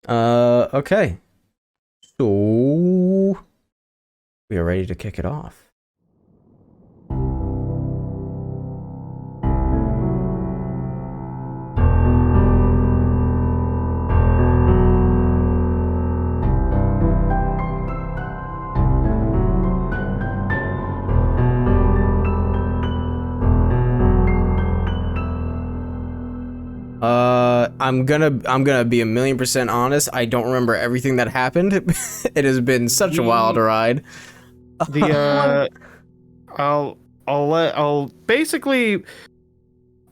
Okay. So we are ready to kick it off. I'm gonna be 1,000,000% honest. I don't remember everything that happened. It has been such a wild ride. I'll basically,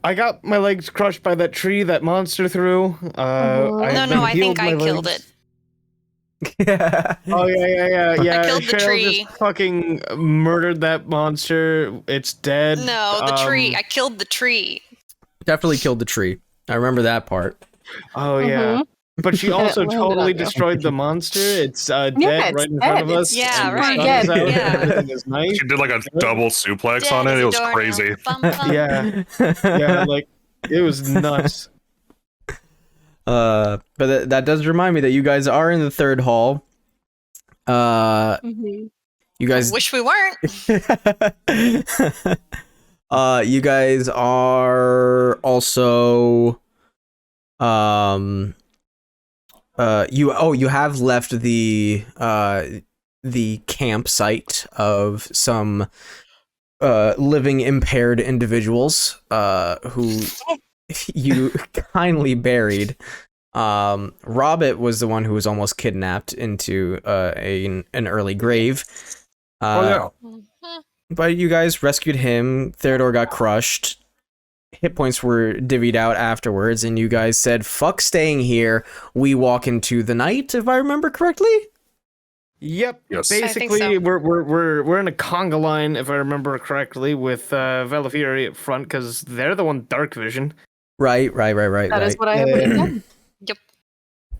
I got my legs crushed by that tree that monster threw. I think I killed it. Yeah. Oh yeah. I killed the Cheryl tree. just fucking murdered that monster. It's dead. No, the tree. I killed the tree. Definitely killed the tree. I remember that part. Oh yeah. But she also totally destroyed the monster. It's dead right in front of us. Yeah, and the right. sun is out, Yeah. Everything is nice. She did like a double suplex Dead on it. as It a was doornail. crazy. Bum, bum. Yeah, like it was nuts. But that does remind me that you guys are in the third hall. You guys I wish we weren't. you guys are also you have left the campsite of some living impaired individuals who you kindly buried. Robert was the one who was almost kidnapped into an early grave. But you guys rescued him. Theodore got crushed. Hit points were divvied out afterwards, and you guys said, "Fuck staying here. We walk into the night." If I remember correctly. Yep. Yes. Basically, I think so. we're in a conga line, if I remember correctly, with Velafieri up front because they're the one with dark vision. Right. That is what I have written down.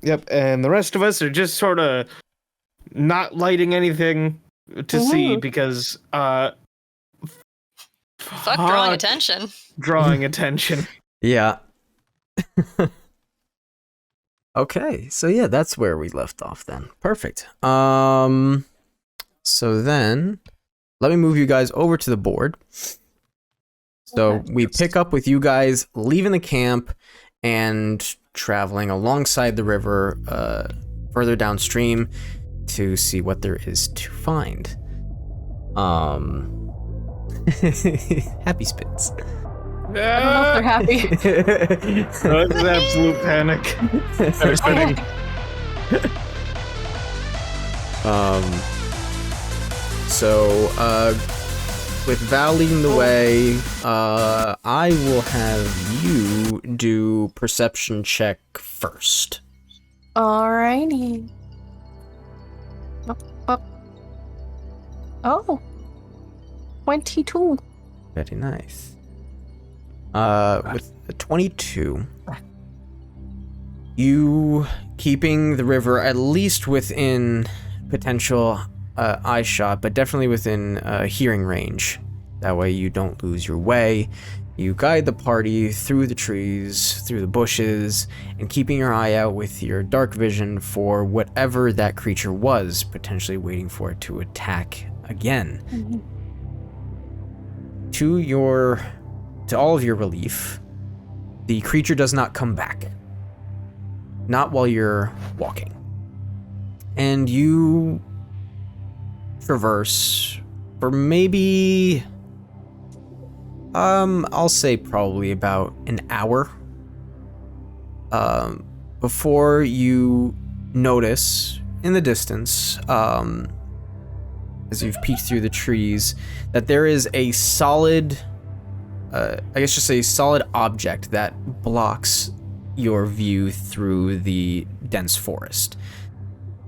Yep. And the rest of us are just sort of not lighting anything to see because Fuck drawing attention. Drawing attention. Yeah. Okay, so yeah, that's where we left off then. Perfect. So then let me move you guys over to the board. So we pick up with you guys leaving the camp and traveling alongside the river further downstream to see what there is to find. Happy spins. I don't know if they're happy. That's an absolute panic. So with Val leading the way, I will have you do perception check first. Alrighty. Oh. 22. Very nice. With a 22, you keeping the river at least within potential eye shot, but definitely within hearing range. That way you don't lose your way. You guide the party through the trees, through the bushes, and keeping your eye out with your dark vision for whatever that creature was, potentially waiting for it to attack again. Mm-hmm. To all of your relief, the creature does not come back. Not while you're walking. And you traverse for maybe, I'll say probably about an hour, before you notice in the distance, as you've peeked through the trees, that there is a solid, just a solid object that blocks your view through the dense forest.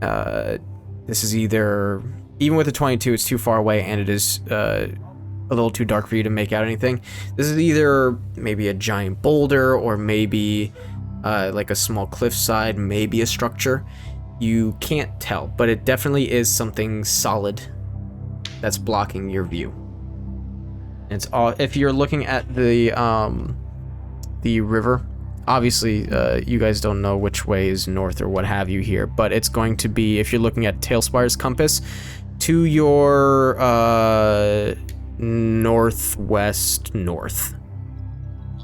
This is either, even with the 22, it's too far away and it is a little too dark for you to make out anything. This is either maybe a giant boulder or maybe like a small cliffside, maybe a structure. You can't tell, but it definitely is something solid that's blocking your view. It's all, if you're looking at the river, obviously, you guys don't know which way is north or what have you here, but it's going to be, if you're looking at Tailspire's compass, to your northwest north.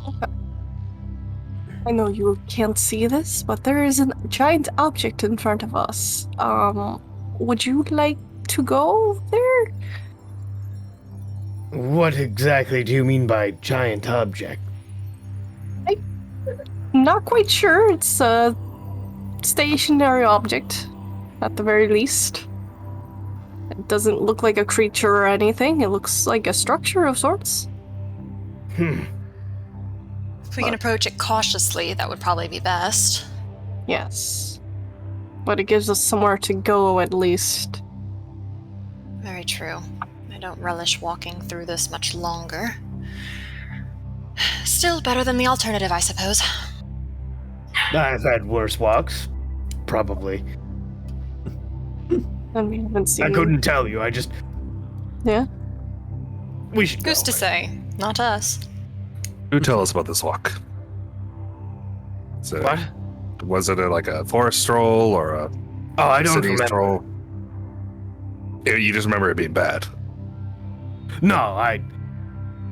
Okay. I know you can't see this, but there is a giant object in front of us. Would you like to go there? What exactly do you mean by giant object? Not quite sure. It's a stationary object, at the very least. It doesn't look like a creature or anything. It looks like a structure of sorts. If we can approach it cautiously, that would probably be best. Yes. But it gives us somewhere to go, at least. Very true. I don't relish walking through this much longer. Still better than the alternative, I suppose. I've had worse walks. Probably. And we haven't seen... I couldn't tell you, I just... Yeah? We should Who's go. to say? Not us. Do tell us about this walk. So, What? was it like a forest stroll or a Oh, I don't city remember. stroll? You just remember it being bad. No,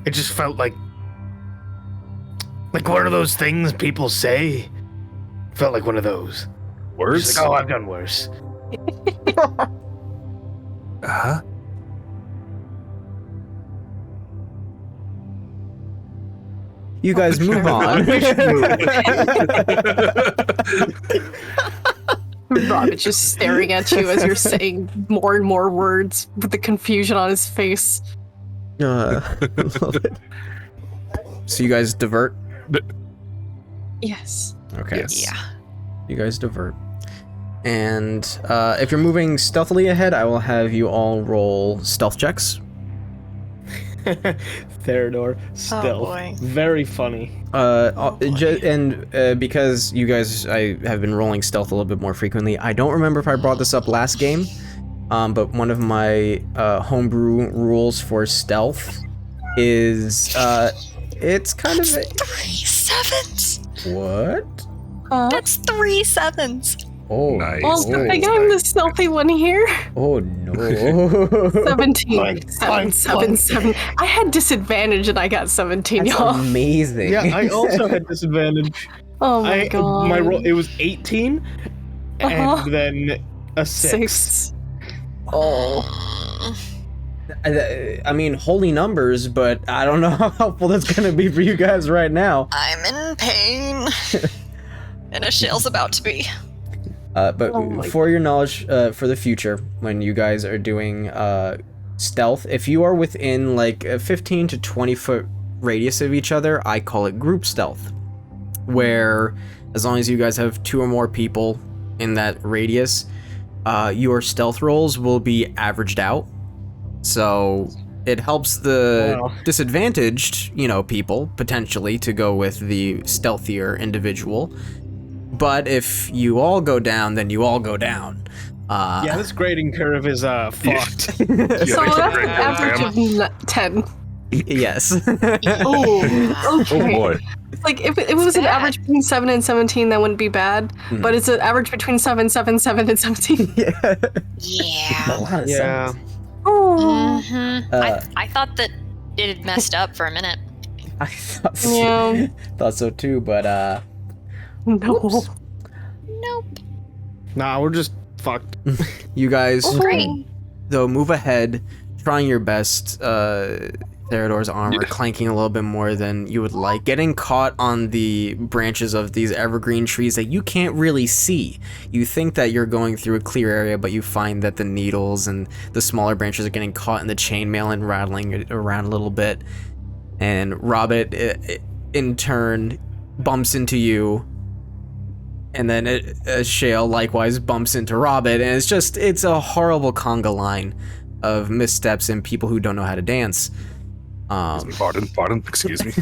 it just felt like one of those things people say. Felt like one of those. Words? Just like, oh, I've done worse. Uh-huh. You guys move on. Robin's just staring at you as you're saying more and more words with the confusion on his face. Love it. So you guys divert? Yes. Okay. Yes. Yeah. You guys divert. And if you're moving stealthily ahead, I will have you all roll stealth checks. Theodore, stealth. boy. Very funny. Because you guys, I have been rolling stealth a little bit more frequently. I don't remember if I brought this up last game, but one of my homebrew rules for stealth is it's kind of 3 sevens. what? That's 3 sevens. Oh, Nice. Well, I think I'm the stealthy one here. oh no! 17. Fine, 7. I had disadvantage and I got 17, That's y'all. amazing. Yeah, I also had disadvantage. Oh my god. My roll, it was 18, Uh-huh. and then a 6. 6. Oh. I mean, holy numbers, but I don't know how helpful that's gonna be for you guys right now. I'm in pain. And a shell's about to be. But Oh my for your knowledge, for the future, when you guys are doing stealth, if you are within like a 15 to 20 foot radius of each other, I call it group stealth, where as long as you guys have 2 or more people in that radius, your stealth rolls will be averaged out. So it helps the Wow. disadvantaged, people potentially to go with the stealthier individual. But if you all go down, then you all go down. Yeah, this grading curve is fucked. Yeah, So they that's should an break that average down. of 10. Yes. Oh, okay. Oh boy. Like, if it was an bad. average between 7 and 17, that wouldn't be bad. But it's an average between 7, 7, 7, and 17. Yeah. A Yeah. lot of Yeah. sense. Oh. Mm-hmm. I thought that it had messed up for a minute. I thought so, Yeah. thought so too, but No. whoops. Nope. Nah, we're just fucked. You guys, Great. though, move ahead, trying your best. Theodore's armor clanking a little bit more than you would like, getting caught on the branches of these evergreen trees that you can't really see. You think that you're going through a clear area, but you find that the needles and the smaller branches are getting caught in the chainmail and rattling it around a little bit. And Robert, in turn, bumps into you. And then Shale likewise bumps into Robert, and it's a horrible conga line of missteps and people who don't know how to dance. Pardon, excuse me.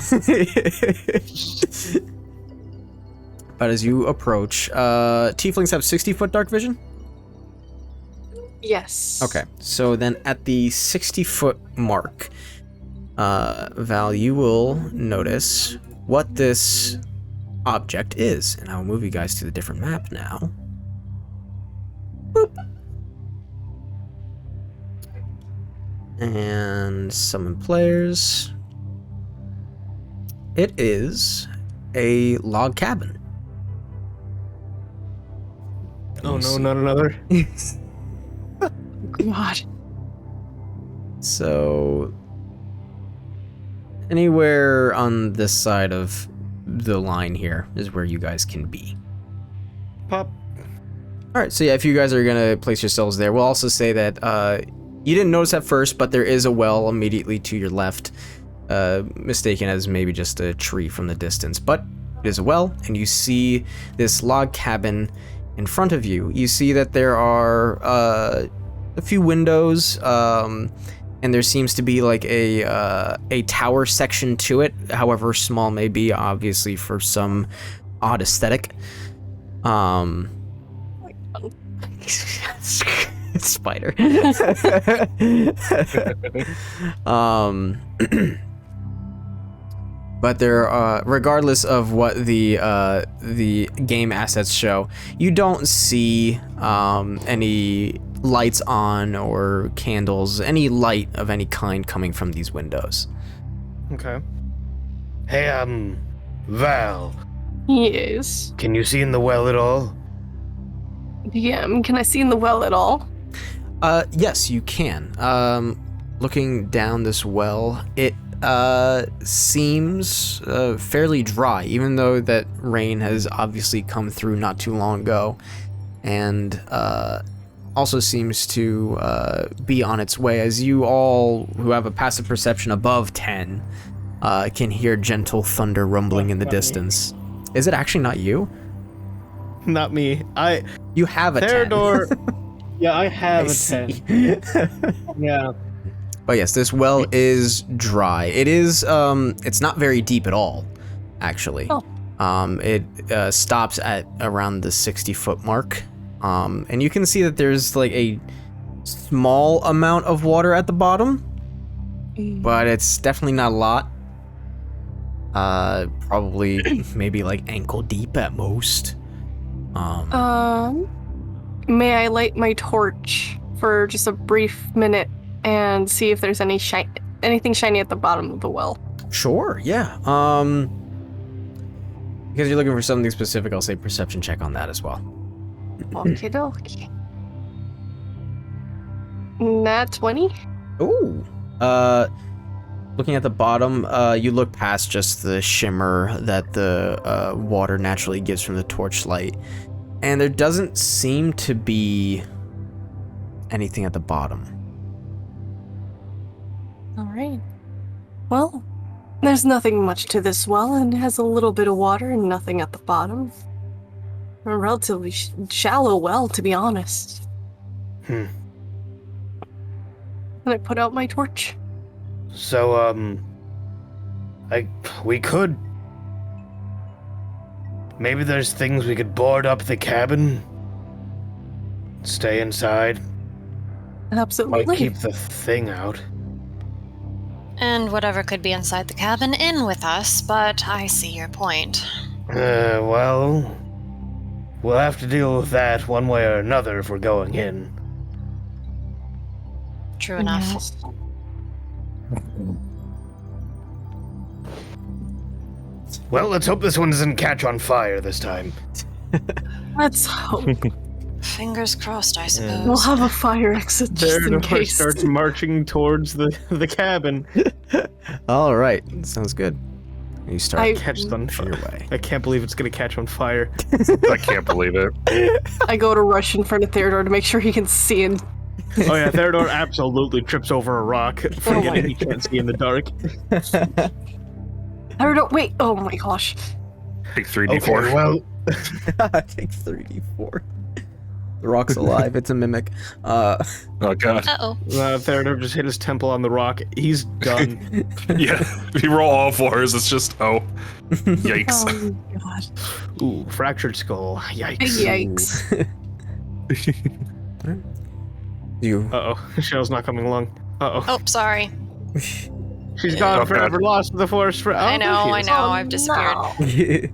But as you approach, tieflings have 60-foot dark vision? Yes. Okay, so then at the 60-foot mark, Val, you will notice what this object is. And I'll move you guys to the different map now. Boop. And summon players. It is a log cabin. Oh no, not another. God. So anywhere on this side of the line here is where you guys can be. Pop. All right, so yeah, if you guys are gonna place yourselves there, we'll also say that you didn't notice at first, but there is a well immediately to your left, mistaken as maybe just a tree from the distance, but it is a well, and you see this log cabin in front of you. You see that there are a few windows, and there seems to be like a tower section to it, however small may be, obviously for some odd aesthetic. Spider. But there, regardless of what the game assets show, you don't see any lights on or candles, any light of any kind coming from these windows. Okay. Hey, Val, Yes. can you see in the well at all? DM, can I see in the well at all? Yes, you can. Looking down this well, it seems fairly dry, even though that rain has obviously come through not too long ago, and also seems to be on its way, as you all who have a passive perception above 10 can hear gentle thunder rumbling in the distance. Is it actually not you? Not me. You have a 10. Theodore. Yeah, I have a 10. Yeah. But yes, this well is dry. It is, it's not very deep at all, actually. Oh. It stops at around the 60-foot mark. And you can see that there's like a small amount of water at the bottom, but it's definitely not a lot. Probably maybe like ankle deep at most. May I light my torch for just a brief minute and see if there's anything shiny at the bottom of the well? Sure, yeah. Because you're looking for something specific, I'll say perception check on that as well. Okie dokie. Nat 20? Ooh. Looking at the bottom, you look past just the shimmer that the water naturally gives from the torchlight, and there doesn't seem to be anything at the bottom. Alright. Well, there's nothing much to this well, and it has a little bit of water and nothing at the bottom. A relatively shallow well, to be honest. And I put out my torch. So, we could. Maybe there's things we could board up the cabin. Stay inside. Absolutely. Might keep the thing out. And whatever could be inside the cabin in with us, but I see your point. Well, we'll have to deal with that one way or another if we're going in. True enough. Yes. Well, let's hope this one doesn't catch on fire this time. Let's hope. Fingers crossed, I suppose. We'll have a fire exit just in Theodore case. starts marching towards the cabin. All right, sounds good. You start Catch on your fire. way. I can't believe it's gonna catch on fire. I can't believe it. I go to rush in front of Theodore to make sure he can see and Oh yeah, Theodore absolutely trips over a rock, forgetting he can't see in the dark. Theodore, wait, oh my gosh. Take 3d4. Okay, well, I take 3d4. The rock's alive. It's a mimic. Oh god. Uh-oh. Theodore just hit his temple on the rock. He's done. Yeah. If you roll all fours, it's just yikes. Oh god. Ooh, fractured skull. Yikes. Yikes. You. Uh-oh, Shell's not coming along. Uh-oh. Oh, sorry. She's gone Oh, forever, God. lost to the forest for. Oh, I know, there she I is. know, I've disappeared.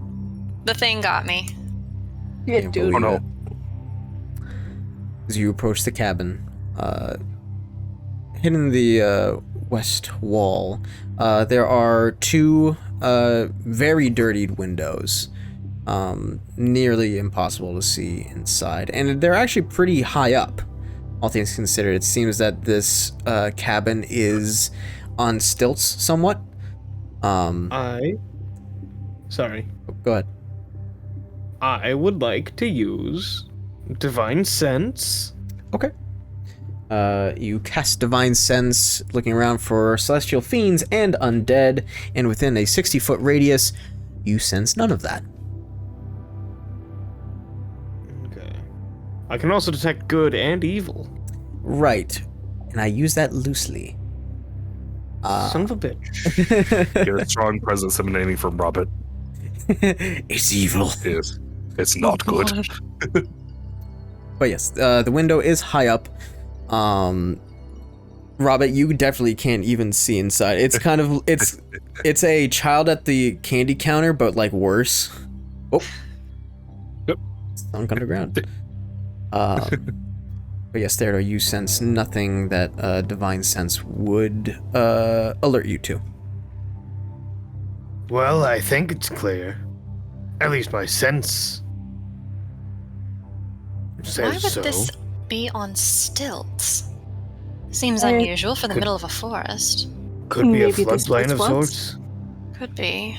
No. The thing got me. Yeah, Can't dude. believe Oh, no. it. As you approach the cabin, hidden in the west wall, there are two very dirtied windows, nearly impossible to see inside, and they're actually pretty high up. All things considered, it seems that this cabin is on stilts somewhat. Sorry. Go ahead. I would like to use Divine Sense. Okay. You cast Divine Sense, looking around for celestial fiends and undead, and within a 60-foot radius, you sense none of that. Okay. I can also detect good and evil. Right. And I use that loosely. Son of a bitch. Get a strong presence emanating from Robert. It's evil. It's not good. But yes, the window is high up. Robert, you definitely can't even see inside. It's kind of it's a child at the candy counter, but like worse. Oh. Yep. Sunk underground. But yes, Theodore, you sense nothing that Divine Sense would alert you to. Well, I think it's clear. At least my sense says Why would so. this be on stilts? Seems I- unusual for the Could- middle of a forest. Could be a Maybe this floodplain was of once. sorts. Could be.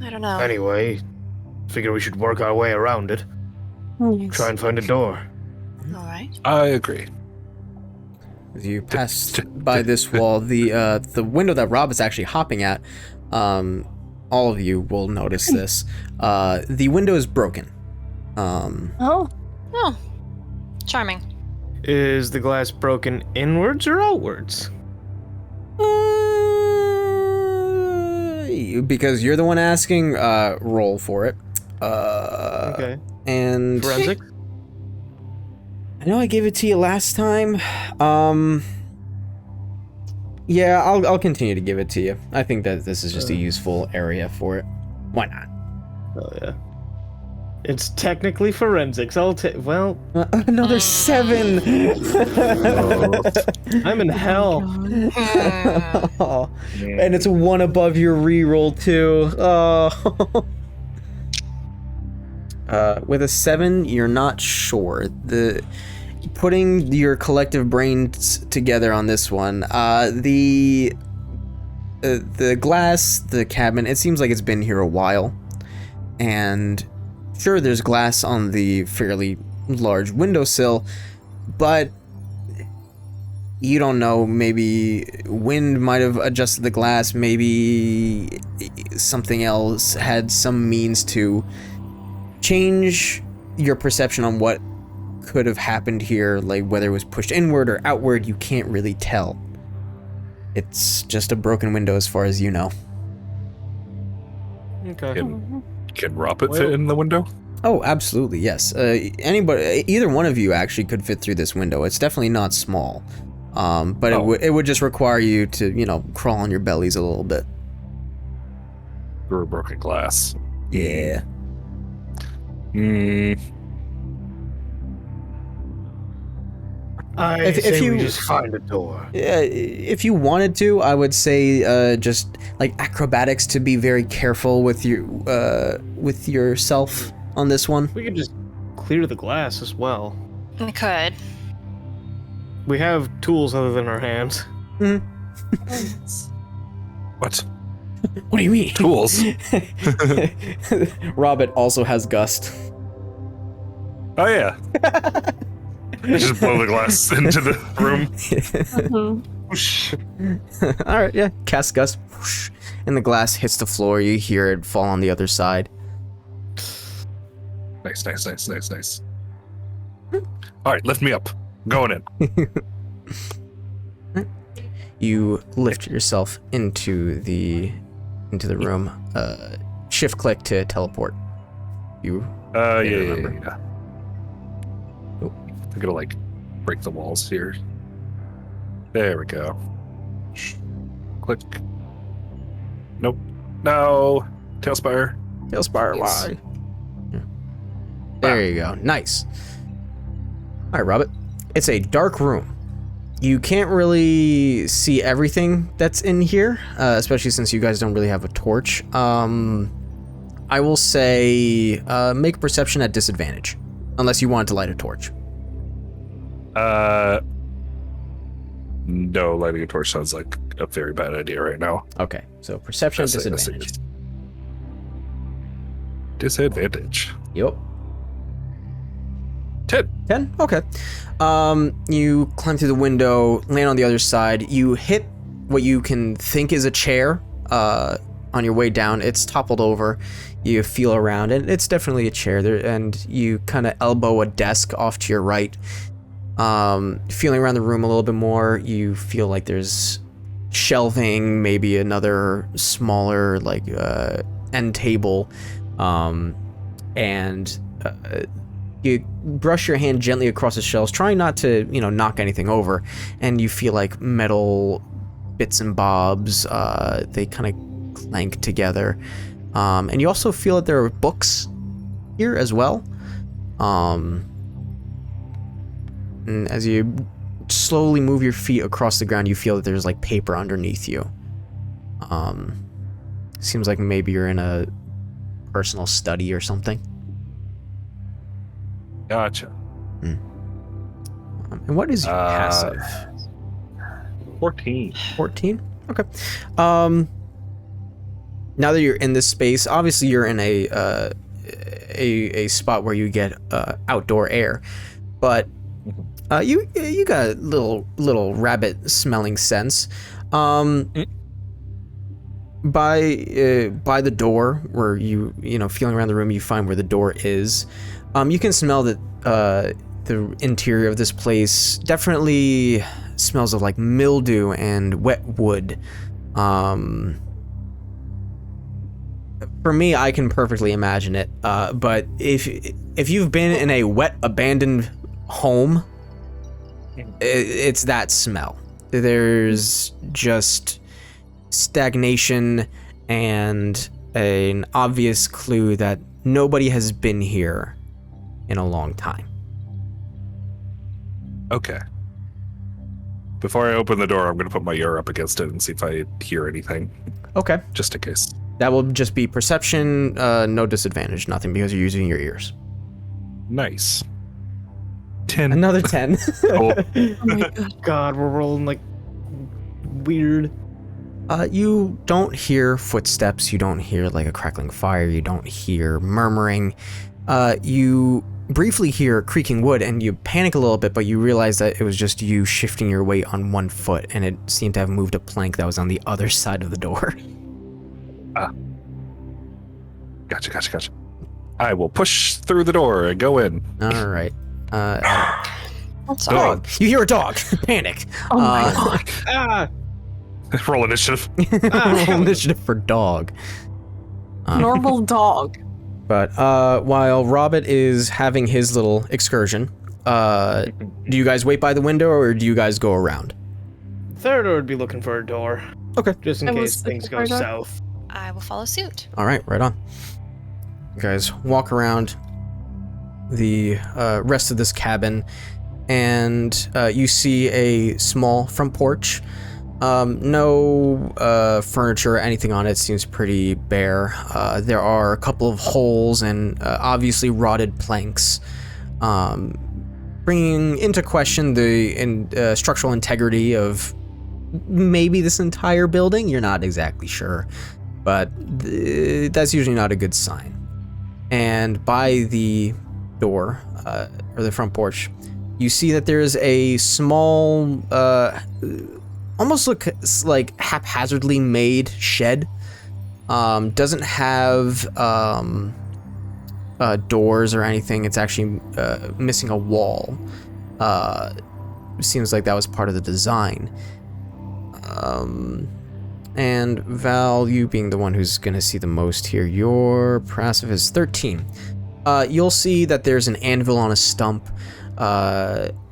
I don't know. Anyway, figure we should work our way around it. Yes. Try and find a door. All right. I agree. As you pass by this wall, the window that Rob is actually hopping at, all of you will notice this. The window is broken. Oh, Oh, charming. Is the glass broken inwards or outwards? Because you're the one asking, roll for it. Okay. And Forensics? I know I gave it to you last time. Yeah, I'll continue to give it to you. I think that this is just a useful area for it. Why not? Oh, yeah. It's technically forensics. Well, Another 7. I'm in hell. Oh, and it's 1 above your reroll too. Oh. With a 7, you're not sure. Putting your collective brains together on this one, the glass, the cabin, it seems like it's been here a while, and sure, there's glass on the fairly large windowsill, but you don't know, maybe wind might have adjusted the glass, maybe something else had some means to change your perception on what could have happened here, like whether it was pushed inward or outward, you can't really tell. It's just a broken window as far as you know. Okay. Can Robert fit in the window? Oh, absolutely, yes. Anybody, either one of you actually could fit through this window. It's definitely not small, but it would just require you to, crawl on your bellies a little bit. Through a broken glass. Yeah. I If say you- we just find a door. Yeah, if you wanted to, I would say just like acrobatics to be very careful with yourself on this one. We could just clear the glass as well. We could. We have tools other than our hands. What? What do you mean? Tools? Robert also has gust. Oh, yeah. Just blow the glass into the room. Whoosh. All right, yeah. Cast gust, whoosh, and the glass hits the floor. You hear it fall on the other side. Nice. All right, lift me up. Going in. You lift yourself into the room. Shift click to teleport. You remember. Yeah. Oh, I'm gonna like break the walls here. There we go. Click. Nope. No. Tailspire. Tailspire, Yes. why? Yeah. There you go. Nice. All right, Robert. It's a dark room. You can't really see everything that's in here, especially since you guys don't really have a torch. I will say make perception at disadvantage, unless you want to light a torch. No, lighting a torch sounds like a very bad idea right now. Okay, so perception at disadvantage. Disadvantage. Yep. 10. Okay. You climb through the window, land on the other side. You hit what you can think is a chair on your way down. It's toppled over. You feel around, and it's definitely a chair there, and you kind of elbow a desk off to your right. Feeling around the room a little bit more, you feel like there's shelving, maybe another smaller like end table, and you brush your hand gently across the shelves, trying not to, knock anything over, and you feel like metal bits and bobs, they kind of clank together. And you also feel that there are books here as well. And as you slowly move your feet across the ground, you feel that there's like paper underneath you. Seems like maybe you're in a personal study or something. Gotcha. And what is your passive? 14. 14? Okay. Now that you're in this space, obviously you're in a spot where you get outdoor air, but you got a little rabbit smelling sense. By the door where you feeling around the room, you find where the door is. You can smell that the interior of this place definitely smells of like mildew and wet wood. For me, I can perfectly imagine it. But if you've been in a wet, abandoned home, it's that smell. There's just stagnation and an obvious clue that nobody has been here in a long time. Okay. Before I open the door, I'm going to put my ear up against it and see if I hear anything. Okay. Just in case. That will just be perception, no disadvantage, nothing, because you're using your ears. Nice. 10. Another 10. Oh. Oh my god. God, we're rolling like weird. You don't hear footsteps, you don't hear like a crackling fire, you don't hear murmuring. You briefly hear creaking wood and you panic a little bit, but you realize that it was just you shifting your weight on one foot, and it seemed to have moved a plank that was on the other side of the door. Gotcha. I will push through the door and go in. All right. That's all. Dog. You hear a dog. Panic. Oh my god. Ah, Roll initiative. Roll initiative for dog. Normal dog. But while Robert is having his little excursion, do you guys wait by the window or do you guys go around? Theodore would be looking for a door. Okay. Just in I case was things looking go for a door. south. I will follow suit. All right, right on. You guys walk around the rest of this cabin, and you see a small front porch. No furniture or anything on it. Seems pretty bare. There are a couple of holes and obviously rotted planks, bringing into question the structural integrity of maybe this entire building. You're not exactly sure, but that's usually not a good sign. And by the door, or the front porch, you see that there's a small, almost looks like haphazardly made shed. Doesn't have doors or anything. It's actually missing a wall. Seems like that was part of the design. And Val, you being the one who's gonna see the most here, your passive is 13. You'll see that there's an anvil on a stump,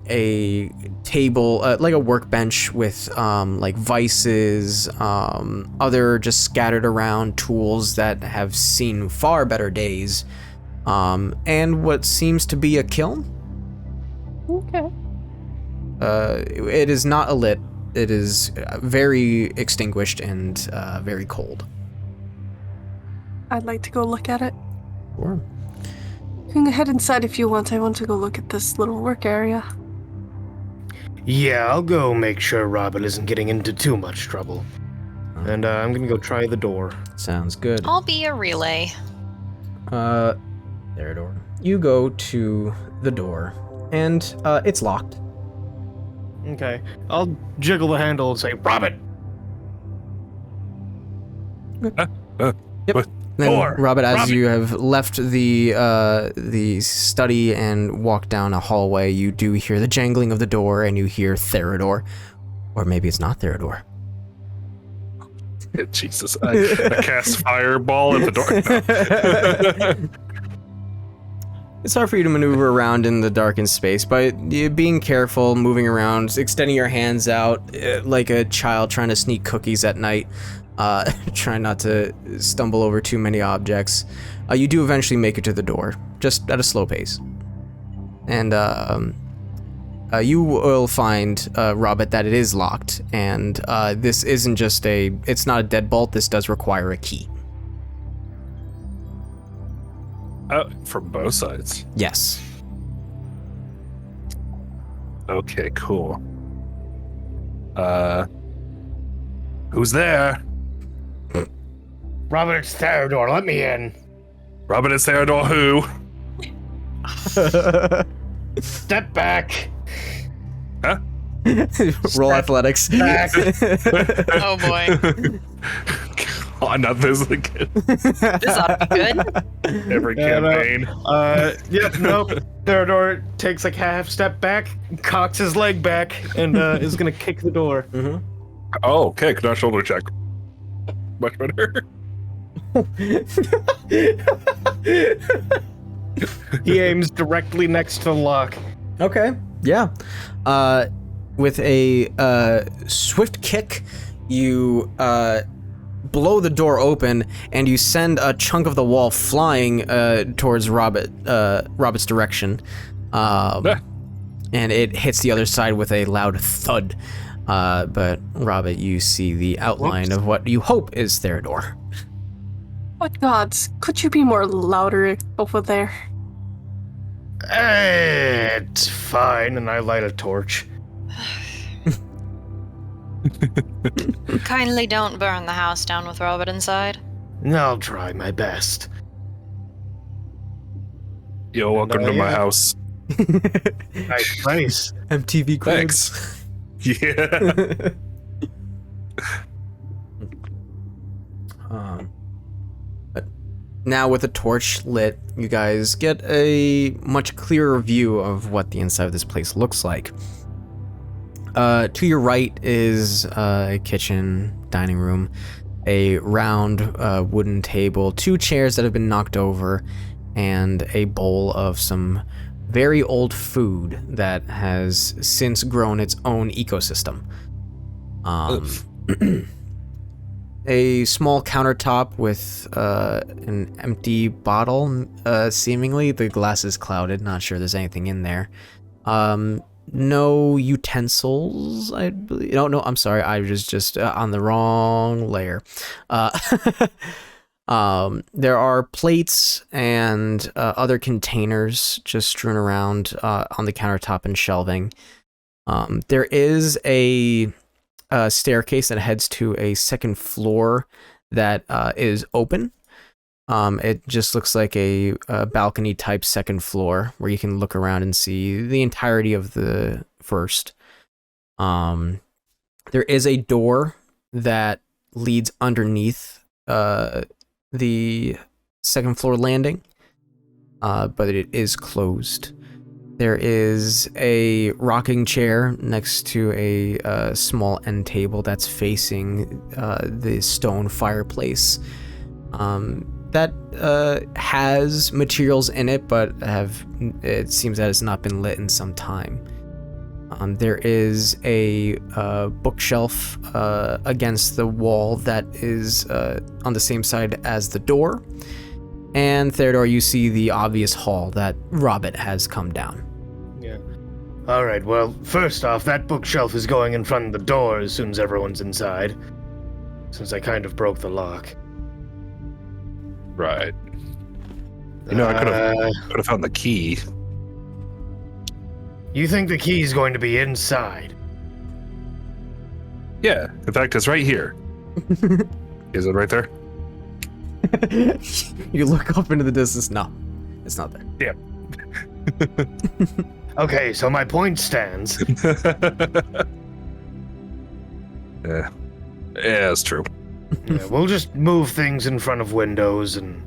a table, like a workbench with like vices, other just scattered around tools that have seen far better days, and what seems to be a kiln. Okay. It is not lit. It is very extinguished and very cold. I'd like to go look at it. Sure. You can head inside if you want. I want to go look at this little work area. Yeah, I'll go make sure Robert isn't getting into too much trouble. And I'm gonna go try the door. Sounds good. I'll be a relay. Theodore. You go to the door, and it's locked. Okay. I'll jiggle the handle and say, Robert! Yep. Then, Door. Robert, as Robert. you have left the study and walked down a hallway, you do hear the jangling of the door, and you hear Theodore, or maybe it's not Theodore. Jesus, I cast fireball at the door. No. It's hard for you to maneuver around in the darkened space, but being careful, moving around, extending your hands out like a child trying to sneak cookies at night, trying not to stumble over too many objects. You do eventually make it to the door, just at a slow pace. And you will find, Robert, that it is locked, and this isn't just it's not a deadbolt, this does require a key. From both sides. Yes. Okay, cool. Who's there? Robert, it's Theodore, let me in. Robert and Theodore who? Step back. Huh? Roll athletics. Back. Oh boy. Oh, not this again. This ought to be good. Every Yeah, no. campaign. Yep, nope. Theodore takes like half step back, cocks his leg back, and is gonna kick the door. Mm-hmm. Oh, okay. Can I shoulder check? Much better. He aims directly next to the lock. Okay. Yeah. With a swift kick, you blow the door open, and you send a chunk of the wall flying towards Robert's direction, and it hits the other side with a loud thud. But Robert, you see the outline of what you hope is Theodore. What gods? Could you be more louder over there? It's fine, and I light a torch. Kindly don't burn the house down with Robert inside. I'll try my best. Yo, welcome to my yeah. house. Nice. MTV Cribs. Thanks. Yeah. But now with the torch lit, you guys get a much clearer view of what the inside of this place looks like. To your right is a kitchen, dining room, a round wooden table, 2 chairs that have been knocked over, and a bowl of some very old food that has since grown its own ecosystem. A small countertop with an empty bottle, seemingly. The glass is clouded, not sure there's anything in there. No utensils, I believe. No, I'm sorry, I was just on the wrong layer. There are plates and other containers just strewn around on the countertop and shelving. There is a staircase that heads to a second floor that is open. It just looks like a balcony type second floor where you can look around and see the entirety of the first. There is a door that leads underneath the second floor landing, but it is closed. There is a rocking chair next to a small end table that's facing the stone fireplace. That has materials in it, but it seems that it's not been lit in some time. There is a bookshelf against the wall that is on the same side as the door. And Theodore, you see the obvious hall that Robert has come down. Yeah. All right, well, first off, that bookshelf is going in front of the door as soon as everyone's inside, since I kind of broke the lock. Right. You know, I could have found the key. You think the key is going to be inside? Yeah. In fact, it's right here. Is it right there? You look up into the distance. No, it's not there. Yeah. Okay, so my point stands. Yeah, it's true. Yeah, we'll just move things in front of windows and...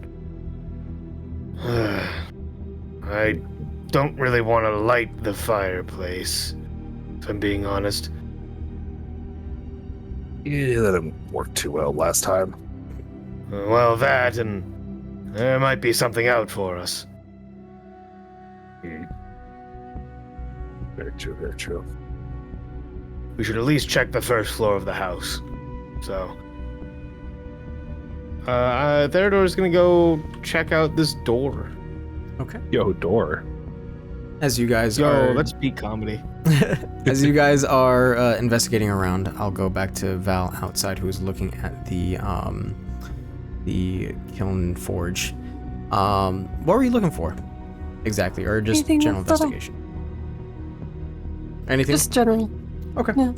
I don't really want to light the fireplace, if I'm being honest. Yeah, that didn't work too well last time. Well, that, and there might be something out for us. Very true, very true. We should at least check the first floor of the house. So... Theodore's gonna go check out this door. Okay. Yo, door. As you guys Yo, are... that's peak comedy. As you guys are investigating around, I'll go back to Val outside, who is looking at the kiln forge. What were you looking for exactly, or just Anything general little. investigation? Anything? Just general. Okay. Yeah.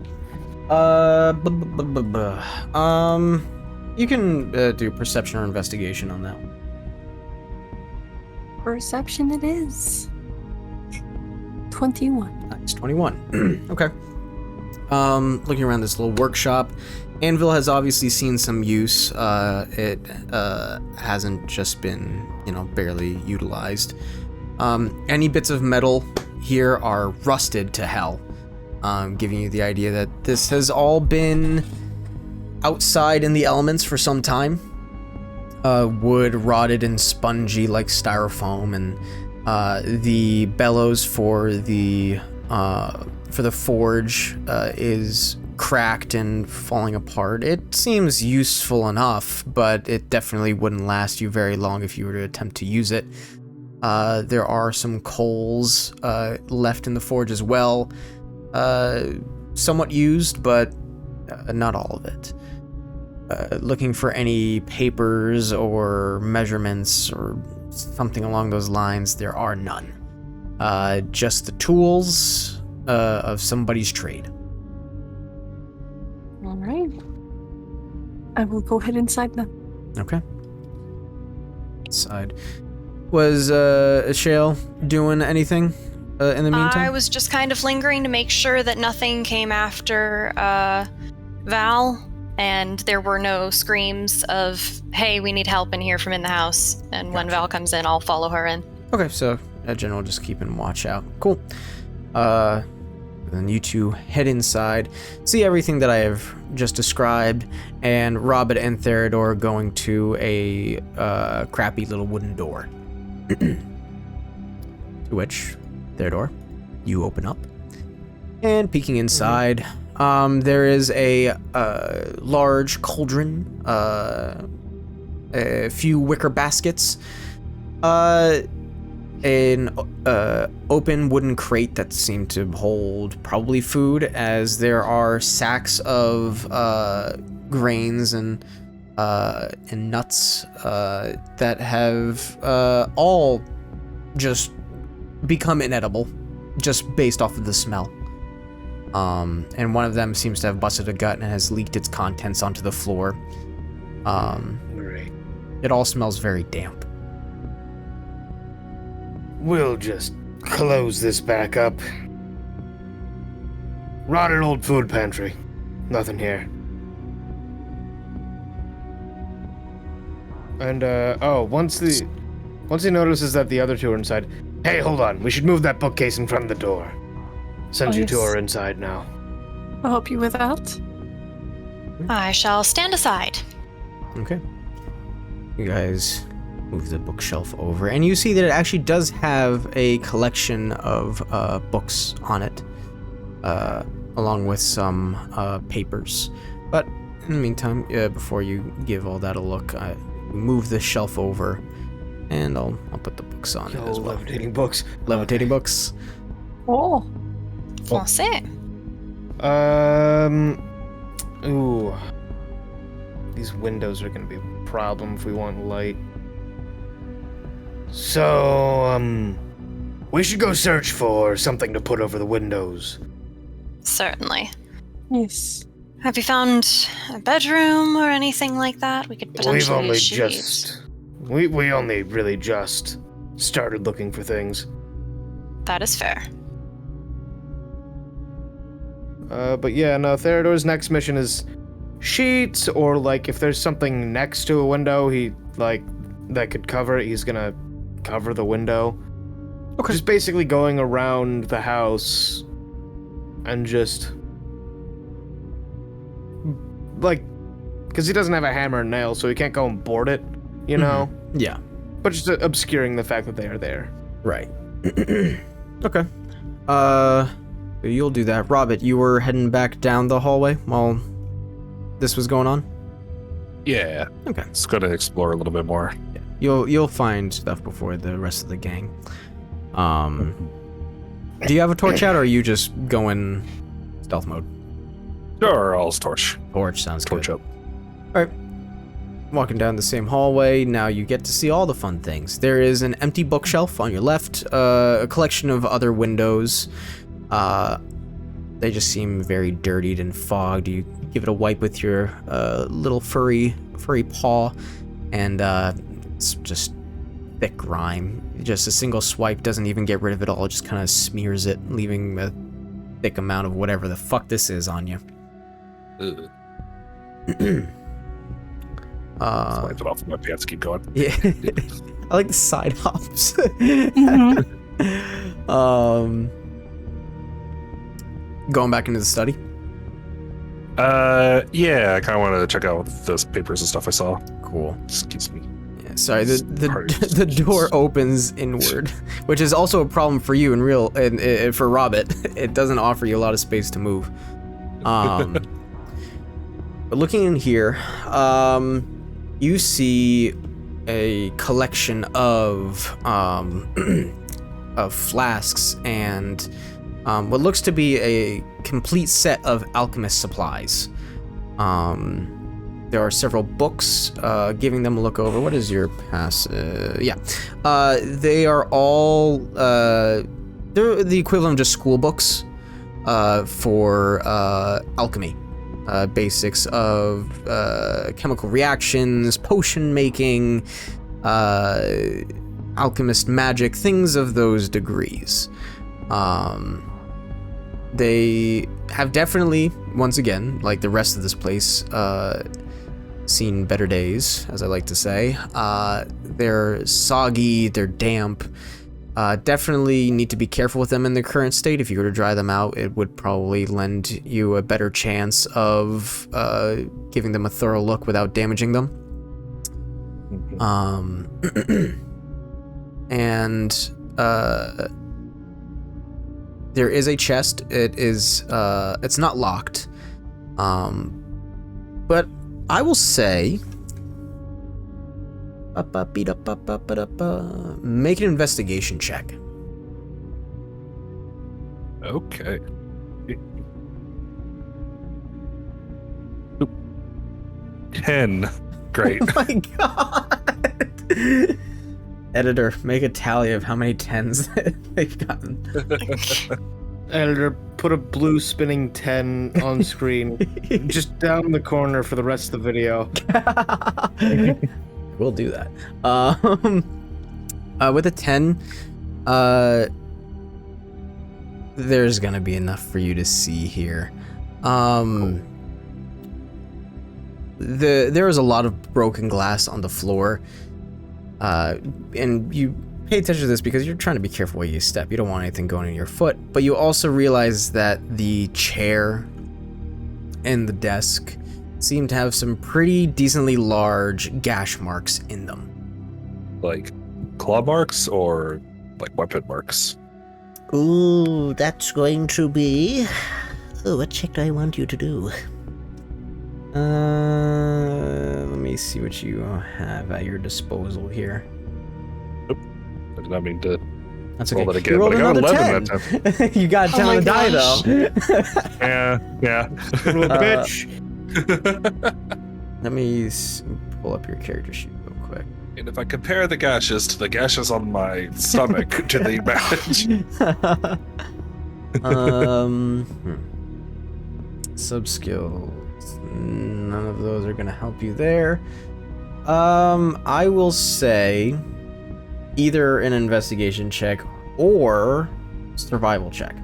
You can do perception or investigation on that one. Perception it is. 21. Nice, 21. Okay. Looking around this little workshop, anvil has obviously seen some use. It hasn't just been, barely utilized. Any bits of metal here are rusted to hell, giving you the idea that this has all been outside in the elements for some time. Wood rotted and spongy like styrofoam, and the bellows for the forge is cracked and falling apart. It seems useful enough, but it definitely wouldn't last you very long if you were to attempt to use it. There are some coals left in the forge as well, somewhat used, but not all of it. Looking for any papers or measurements or something along those lines, there are none. Just the tools of somebody's trade. All right. I will go ahead inside then. Okay. Inside. Was Shale doing anything in the meantime? I was just kind of lingering to make sure that nothing came after Val, and there were no screams of, hey, we need help in here from in the house. And when Val comes in, I'll follow her in. Okay, so general just keeping watch out. Cool. Then you two head inside, see everything that I have just described, and Robert and Theodore going to a crappy little wooden door. To which, Theodore, you open up, and peeking inside, there is a large cauldron, a few wicker baskets, an open wooden crate that seemed to hold probably food, as there are sacks of grains and nuts that have all just become inedible, just based off of the smell. And one of them seems to have busted a gut and has leaked its contents onto the floor. Great. It all smells very damp. We'll just close this back up. Rotted old food pantry. Nothing here. And, once he notices that the other two are inside, hey, hold on, we should move that bookcase in front of the door. Since you two yes. are inside now. I'll help you with that. I shall stand aside. Okay. You guys move the bookshelf over, and you see that it actually does have a collection of books on it. along with some papers. But in the meantime, before you give all that a look, I move the shelf over, and I'll put the books on it as well. Levitating books. Levitating books. Oh. Français. Ooh. These windows are gonna be a problem if we want light. So, we should go search for something to put over the windows. Certainly. Yes. Have you found a bedroom or anything like that? We could potentially We've only use sheets. just... We only really just started looking for things. That is fair. But yeah, no, Theodor's next mission is sheets, or like if there's something next to a window that could cover it, he's gonna cover the window. Okay. Just basically going around the house and just like, because he doesn't have a hammer and nail, so he can't go and board it, you know? Yeah. But just obscuring the fact that they are there. Right. Okay. You'll do that. Robert, you were heading back down the hallway while this was going on? Yeah. Okay. Just gonna explore a little bit more. Yeah. You'll find stuff before the rest of the gang. Do you have a torch out, or are you just going stealth mode? Sure, I'll torch. Torch sounds Torch good. up. Alright. Walking down the same hallway, now you get to see all the fun things. There is an empty bookshelf on your left, a collection of other windows. They just seem very dirtied and fogged. You give it a wipe with your little furry paw, and it's just thick grime. Just a single swipe doesn't even get rid of it all, it just kind of smears it, leaving a thick amount of whatever the fuck this is on you. Ugh. Wipe it off of my pants, keep going. Yeah. I like the side hops. Going back into the study? Yeah, I kind of wanted to check out those papers and stuff I saw. Cool. Excuse me. Yeah, sorry, the door opens inward, which is also a problem for you and for Robert. It doesn't offer you a lot of space to move. But looking in here, you see a collection of flasks and what looks to be a complete set of alchemist supplies. There are several books, giving them a look over. What is your pass? Yeah. They are all, they're the equivalent of just school books for alchemy. Basics of chemical reactions, potion making, alchemist magic, things of those degrees. They have definitely, once again, like the rest of this place, seen better days, as I like to say. They're soggy, they're damp. Definitely need to be careful with them in their current state. If you were to dry them out, it would probably lend you a better chance of giving them a thorough look without damaging them. And there is a chest. It is it's not locked. But I will say make an investigation check. Okay. Oop. 10. Great. Oh my god. Editor, make a tally of how many 10s they've gotten. Editor, put a blue spinning 10 on screen, just down the corner for the rest of the video. We'll do that. With a 10, there's gonna be enough for you to see here. There is a lot of broken glass on the floor, and you pay attention to this because you're trying to be careful where you step. You don't want anything going in your foot, but you also realize that the chair and the desk seem to have some pretty decently large gash marks in them. Like claw marks or like weapon marks? Ooh, that's going to be... Oh, what check do I want you to do? Let me see what you have at your disposal here. I did not mean to That's roll okay. that again. You rolled but I got another 11 10. that time. You got 10 Oh on my the die, gosh. though. Yeah. Little Uh, bitch. Let me pull up your character sheet real quick. And if I compare the gashes to the gashes on my stomach, do they match? Sub skills. None of those are gonna help you there. I will say either an investigation check or survival check.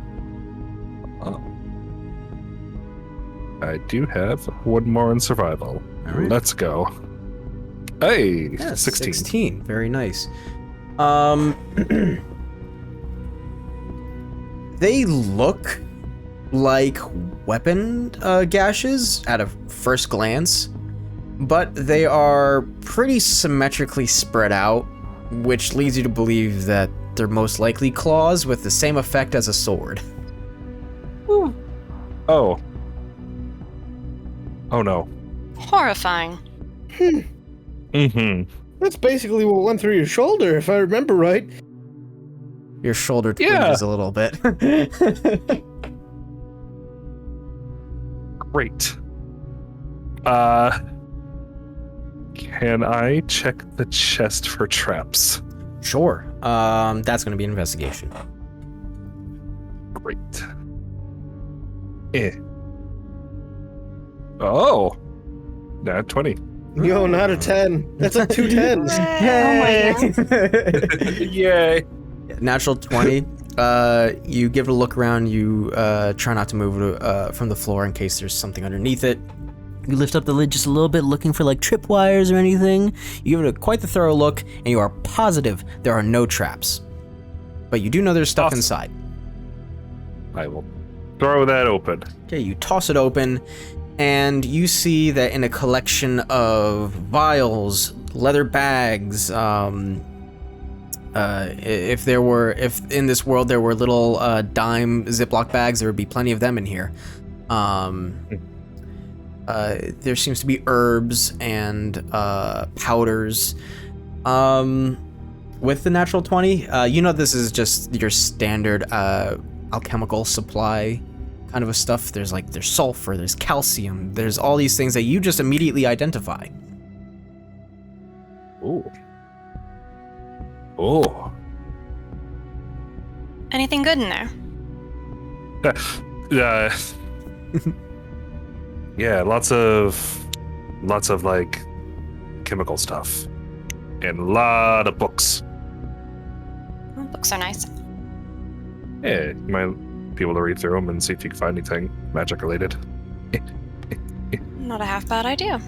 I do have one more in survival. All right. Let's go. Hey, Yeah, 16. 16. Very nice. They look like weapon gashes at a first glance, but they are pretty symmetrically spread out, which leads you to believe that they're most likely claws with the same effect as a sword. Hmm. Oh. Oh no. Horrifying. Mm-hmm. That's basically what went through your shoulder, if I remember right. Your shoulder Yeah. twinges a little bit. Great. Can I check the chest for traps? Sure. That's going to be investigation. Great. Oh. Nat 20. Yo, not a 10. That's like 2 10s. Oh Yay. Natural 20. You give it a look around. You try not to move from the floor in case there's something underneath it. You lift up the lid just a little bit, looking for like tripwires or anything. You give it quite the thorough look, and you are positive there are no traps. But you do know there's stuff Awesome. inside. I will throw that open. Okay, you toss it open, and you see that in a collection of vials, leather bags, if in this world there were little dime Ziploc bags, there would be plenty of them in here. There seems to be herbs and powders. With the natural 20, you know this is just your standard alchemical supply kind of a stuff. There's sulfur, there's calcium, there's all these things that you just immediately identify. Ooh. Oh. Anything good in there? Yeah, lots of like chemical stuff. And a lot of books. Oh, books are nice. Yeah, you might be able to read through them and see if you can find anything magic related. Not a half bad idea.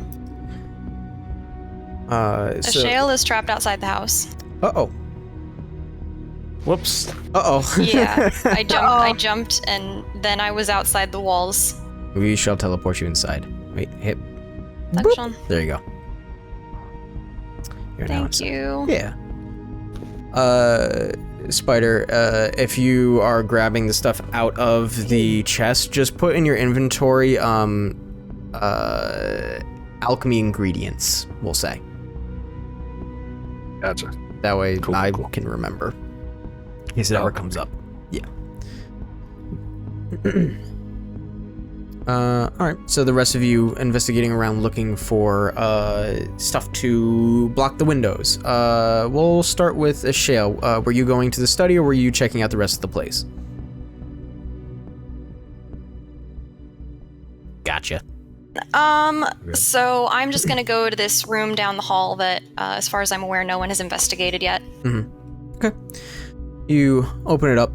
A So, shale is trapped outside the house. uh-oh. Whoops. Uh-oh. Yeah, I Uh-oh. jumped, and then I was outside the walls. We shall teleport you inside. Wait, hit. Function. There you go. You're now Thank inside. you. Yeah. Spider, if you are grabbing the stuff out of the chest, just put in your inventory, alchemy ingredients, we'll say. Gotcha. That way Cool, I cool. can remember. In case it ever comes up. Yeah. Alright, so the rest of you investigating around looking for stuff to block the windows. We'll start with Ashale. Were you going to the study or were you checking out the rest of the place? Gotcha. So I'm just gonna go to this room down the hall that, as far as I'm aware, no one has investigated yet. Okay. You open it up.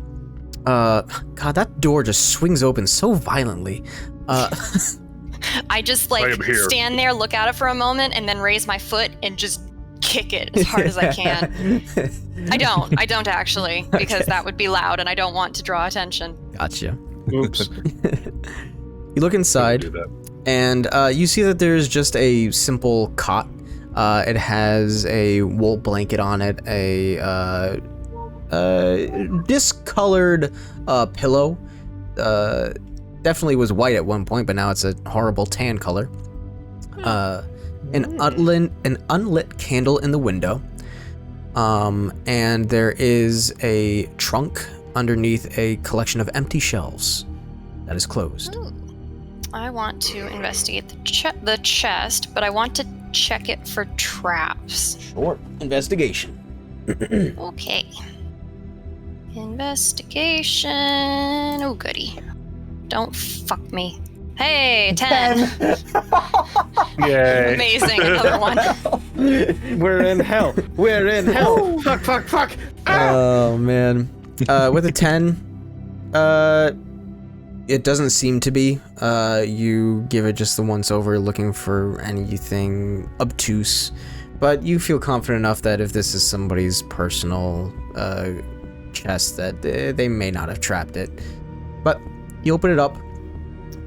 God, that door just swings open so violently. I just I am here. stand there, look at it for a moment, and then raise my foot and just kick it as hard as I can. I don't actually, because that would be loud and I don't want to draw attention. Gotcha. Oops. You look inside. Do that. And you see that there's just a simple cot. It has a wool blanket on it, a discolored pillow. Definitely was white at one point, but now it's a horrible tan color. An unlit candle in the window. And there is a trunk underneath a collection of empty shelves that is closed. Ooh. I want to investigate the chest, but I want to check it for traps. Sure. Investigation. Okay. Investigation. Oh, goody. Don't fuck me. Hey, 10. Yay. Amazing. Another one. We're in hell. We're in hell. Fuck, fuck, fuck. Oh, man. With a 10, it doesn't seem to be. You give it just the once over, looking for anything obtuse. But you feel confident enough that if this is somebody's personal chest, that they may not have trapped it. But you open it up,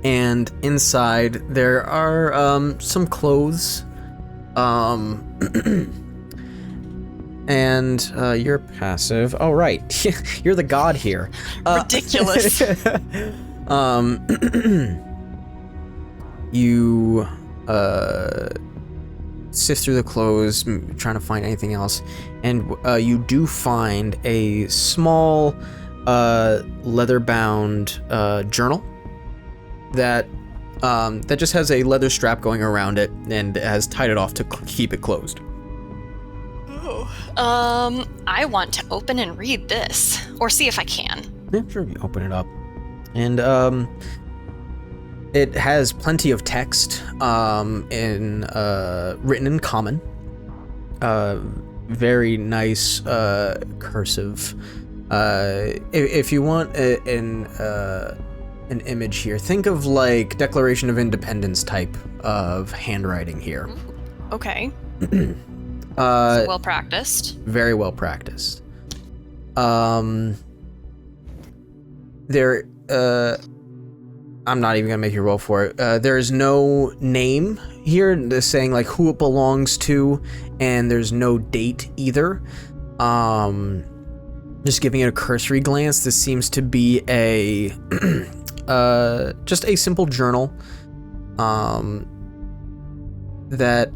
and inside there are some clothes. And you're passive. Oh, right. You're the god here. Ridiculous. You sift through the clothes, trying to find anything else, and you do find a small leather-bound journal that just has a leather strap going around it and has tied it off to keep it closed. I want to open and read this, or see if I can. Yeah, sure. You open it up, and it has plenty of text written in common. Very nice cursive. If you want an image here, think of like Declaration of Independence type of handwriting here. Okay. So well practiced. Very well practiced. I'm not even gonna make you roll for it. There is no name here saying like who it belongs to, and there's no date either. Just giving it a cursory glance, this seems to be a just a simple journal that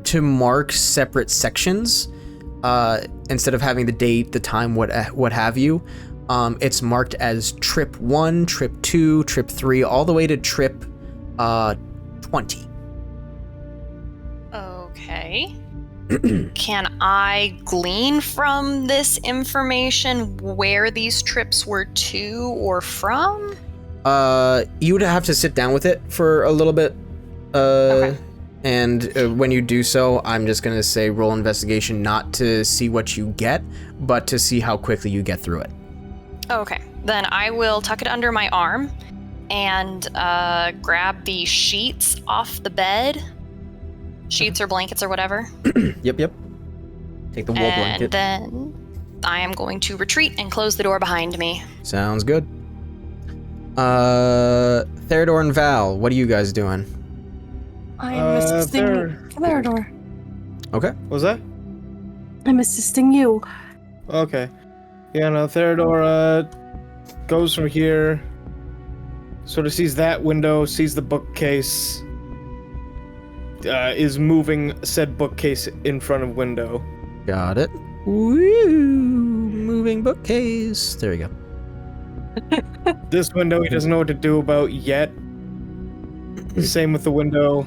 to mark separate sections instead of having the date, the time, what have you. It's marked as trip 1, trip 2, trip 3, all the way to trip 20. Okay. Can I glean from this information where these trips were to or from? You would have to sit down with it for a little bit. Okay. And when you do so, I'm just going to say roll investigation, not to see what you get, but to see how quickly you get through it. Okay. Then I will tuck it under my arm and grab the sheets off the bed. Sheets or blankets or whatever. Yep. Take the wool And blanket. then I am going to retreat and close the door behind me. Sounds good. Theodore and Val, what are you guys doing? I'm assisting Theodore. Okay. What was that? I'm assisting you. Okay. Yeah, no, Theodore goes from here, sort of sees that window, sees the bookcase, is moving said bookcase in front of window. Got it. Woo! Moving bookcase. There you go. This window he doesn't know what to do about yet. Same with the window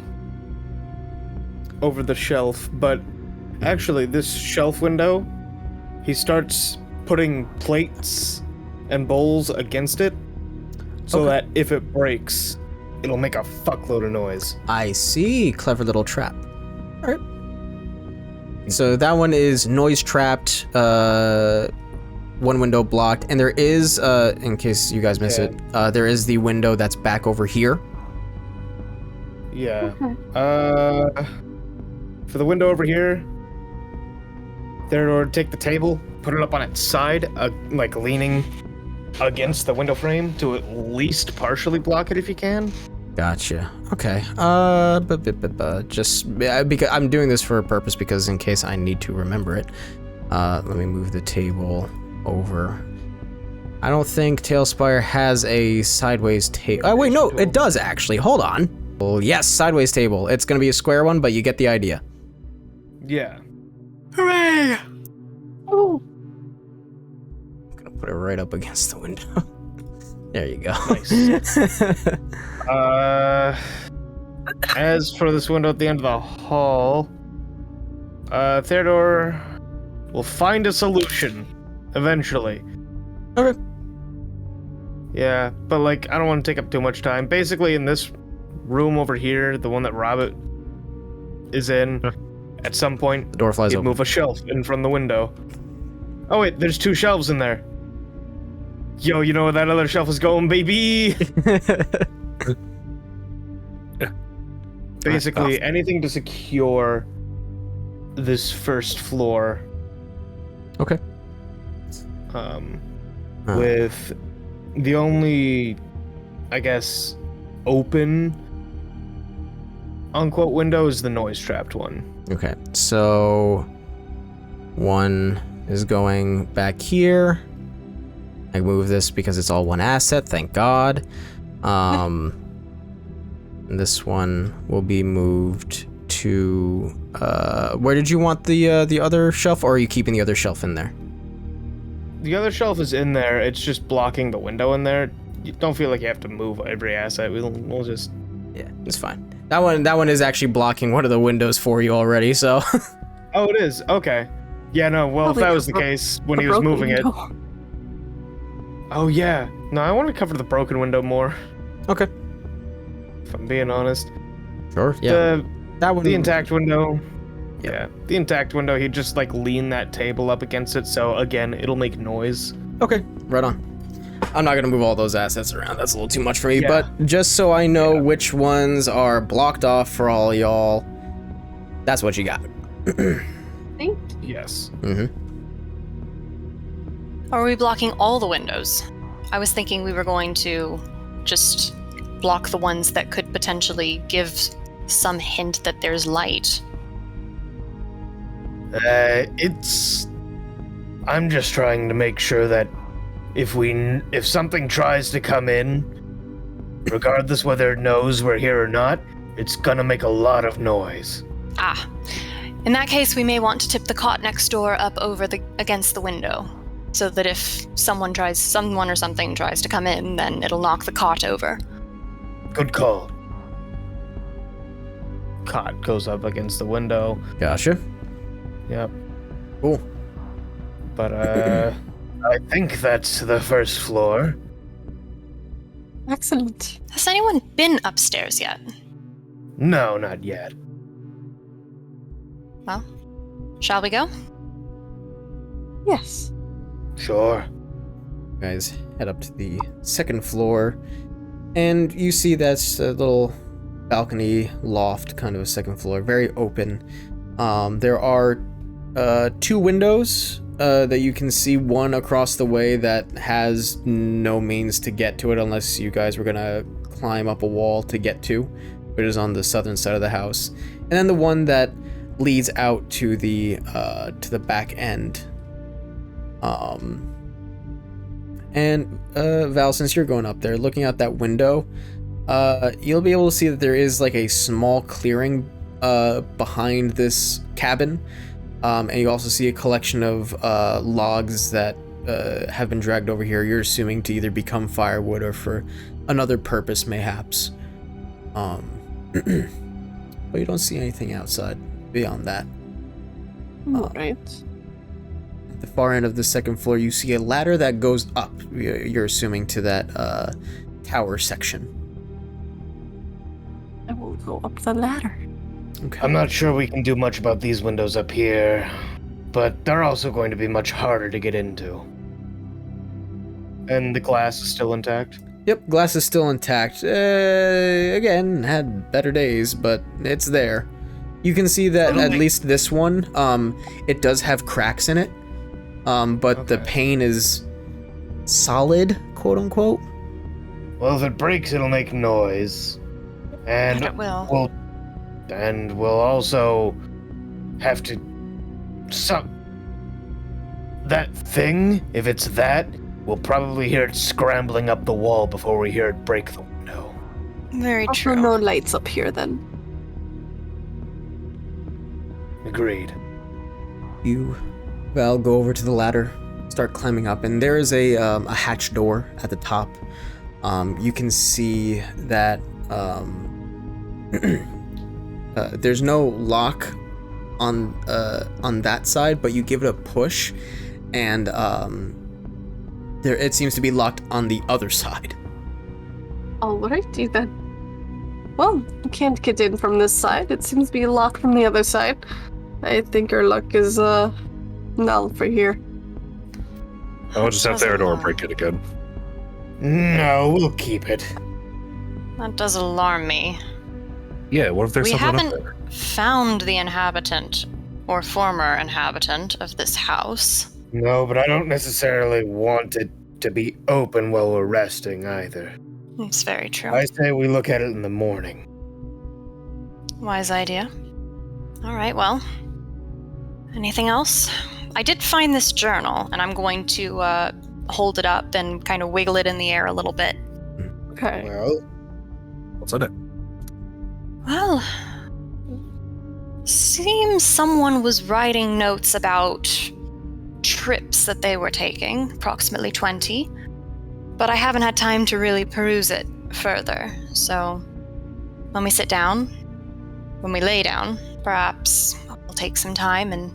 over the shelf, but actually this shelf window, he starts putting plates and bowls against it so Okay. that if it breaks, it'll make a fuckload of noise. I see. Clever little trap. All right. So that one is noise trapped, one window blocked, and there is, in case you guys miss it, there is the window that's back over here. Yeah. Okay. For the window over here, Theodore, take the table, put it up on its side, like leaning against the window frame to at least partially block it if you can. Gotcha. Okay. Just because I'm doing this for a purpose, because in case I need to remember it. Let me move the table over. I don't think Tailspire has a sideways table. Oh, wait, no, it does actually. Hold on. Well, yes, sideways table. It's going to be a square one, but you get the idea. Yeah. Hooray! Oh, I'm going to put it right up against the window. There you go. Nice. As for this window at the end of the hall, Theodore will find a solution eventually. Okay. Yeah, but like, I don't want to take up too much time. Basically, in this room over here, the one that Robert is in, at some point, The door flies he'd open. move a shelf in from the window. Oh wait, there's 2 shelves in there. Yo, you know where that other shelf is going, baby? Basically, anything to secure this first floor. Okay. With the only, I guess, open, unquote, window is the noise-trapped one. Okay, so one is going back here. I move this because it's all one asset, thank God. This one will be moved to where did you want the other shelf, or are you keeping the other shelf in there? The other shelf is in there. It's just blocking the window in there. You don't feel like you have to move every asset. We'll just. Yeah, it's fine. That one is actually blocking one of the windows for you already, so. Oh, it is. Okay. Yeah, no. Well, if Probably that was the the case when the he was broken moving it. window. Oh yeah. No, I want to cover the broken window more. Okay. If I'm being honest. Sure. Yeah. That one. The intact window. Yeah, the intact window. He'd just like lean that table up against it, so again, it'll make noise. Okay. Right on. I'm not gonna move all those assets around. That's a little too much for me. Yeah. But just so I know which ones are blocked off for all y'all, that's what you got. Thank Yes. Mm-hmm. Are we blocking all the windows? I was thinking we were going to just block the ones that could potentially give some hint that there's light. I'm just trying to make sure that if something tries to come in, regardless whether it knows we're here or not, it's gonna make a lot of noise. Ah. In that case, we may want to tip the cot next door up over against the window, so that if someone or something tries to come in, then it'll knock the cot over. Good call. Cot goes up against the window. Gotcha. Yep. Cool. But I think that's the first floor. Excellent. Has anyone been upstairs yet? No, not yet. Well, shall we go? Yes. Sure. You guys head up to the second floor, and you see that's a little balcony loft, kind of a second floor, very open. There are 2 windows that you can see, one across the way that has no means to get to it unless you guys were gonna climb up a wall to get to, which is on the southern side of the house, and then the one that leads out to the back end. And Val, since you're going up there, looking out that window, you'll be able to see that there is like a small clearing behind this cabin, and you also see a collection of logs that have been dragged over here. You're assuming to either become firewood or for another purpose, mayhaps. But you don't see anything outside beyond that. Alright. At the far end of the second floor, you see a ladder that goes up. You're assuming to that tower section. I will go up the ladder. Okay. I'm not sure we can do much about these windows up here, but they're also going to be much harder to get into. And the glass is still intact? Yep, glass is still intact. Again, had better days, but it's there. You can see that at least this one, it does have cracks in it, but the pane is solid, quote unquote. Well, if it breaks, it'll make noise. And It will. we'll also have to that thing, if it's that, we'll probably hear it scrambling up the wall before we hear it break the window. Very Also, true. no lights up here then. Agreed. Val, go over to the ladder, start climbing up, and there is a hatch door at the top. You can see that there's no lock on that side, but you give it a push, and it seems to be locked on the other side. Alrighty then. Well, you can't get in from this side. It seems to be locked from the other side. I think our luck is null for here. I'll just have Theodore break it again. No, we'll keep it. That does alarm me. Yeah, what if there's We someone haven't up there? found the inhabitant or former inhabitant of this house. No, but I don't necessarily want it to be open while we're resting either. It's very true. I say we look at it in the morning. Wise idea. All right, well. Anything else? I did find this journal, and I'm going to hold it up and kind of wiggle it in the air a little bit. Okay. Well, What's in it? Well, seems someone was writing notes about trips that they were taking, approximately 20, but I haven't had time to really peruse it further. So, when we sit down, when we lay down, perhaps I'll take some time and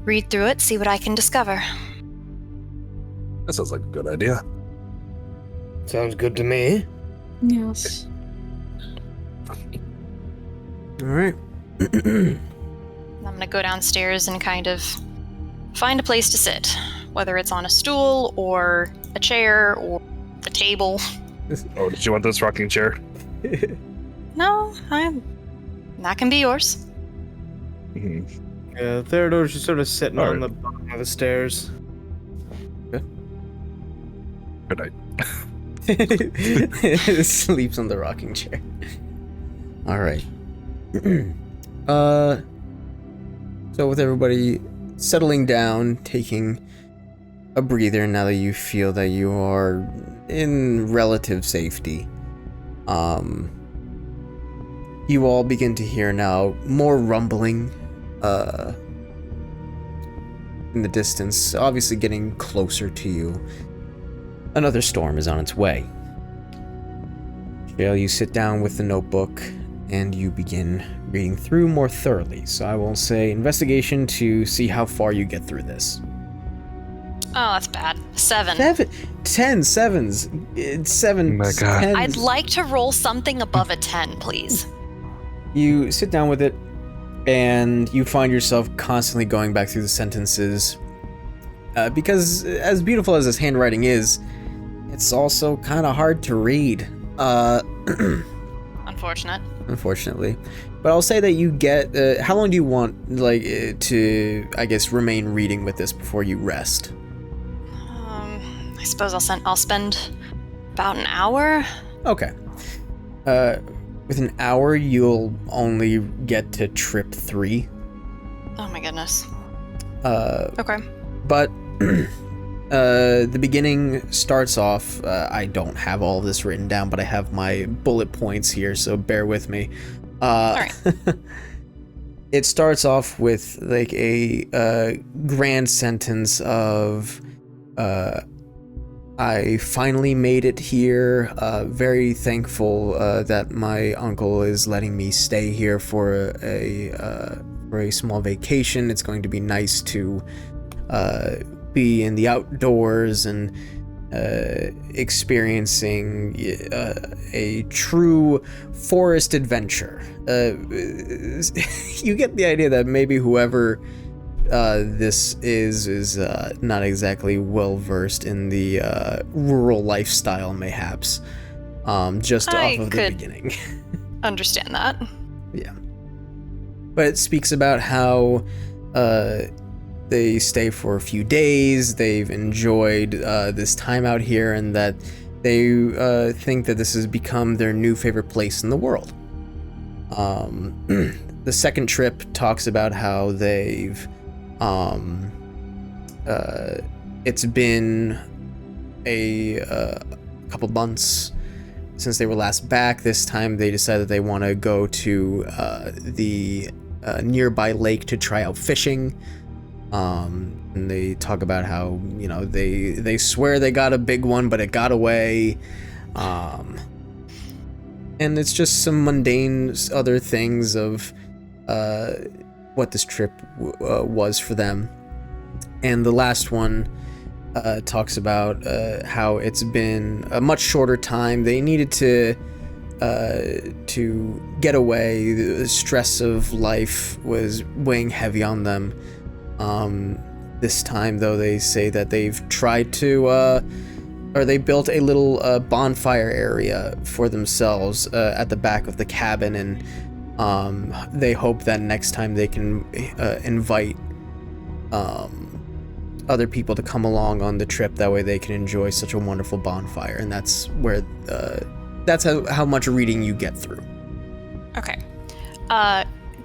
read through it, see what I can discover. That sounds like a good idea. sounds good to me. Yes. All right. I'm gonna go downstairs and kind of find a place to sit, whether it's on a stool or a chair or the table. Oh, did you want this rocking chair? No, that can be yours. Mhm. Yeah, Theodore's just sort of sitting All on right. the bottom of the stairs. Good night. Sleeps on the rocking chair. All right. So with everybody settling down, taking a breather now that you feel that you are in relative safety, you all begin to hear now more rumbling in the distance, obviously getting closer to you. Another storm is on its way. Shale, you sit down with the notebook and you begin reading through more thoroughly. So I will say investigation to see how far you get through this. Oh, that's bad. 7. 10 sevens. It's 7 Oh my God. tens. I'd like to roll something above a 10, please. You sit down with it and you find yourself constantly going back through the sentences. Because as beautiful as this handwriting is, it's also kind of hard to read. Unfortunate. Unfortunately. But I'll say that you get... how long do you want, to, I guess, remain reading with this before you rest? I suppose I'll spend about an hour. Okay. With an hour, you'll only get to trip 3. Oh my goodness. Okay. Okay. But the beginning starts off, I don't have all this written down, but I have my bullet points here, so bear with me. Alright. It starts off with like a grand sentence of, I finally made it here. Very thankful that my uncle is letting me stay here for a small vacation. It's going to be nice to be in the outdoors and experiencing a true forest adventure. You get the idea that maybe whoever this is not exactly well versed in the rural lifestyle, mayhaps. Just I off of the could- beginning. Understand that. Yeah. But it speaks about how they stay for a few days, they've enjoyed this time out here, and that they think that this has become their new favorite place in the world. The second trip talks about how they've it's been a couple months since they were last back. This time they decided they want to go to the nearby lake to try out fishing. And they talk about how, you know, they swear they got a big one, but it got away. And it's just some mundane other things of what this trip was for them. And the last one talks about how it's been a much shorter time. They needed to get away. The stress of life was weighing heavy on them. This time, though, they say that they've tried to, or they built a little bonfire area for themselves at the back of the cabin, and they hope that next time they can invite other people to come along on the trip. That way they can enjoy such a wonderful bonfire, and that's where that's how much reading you get through. Okay.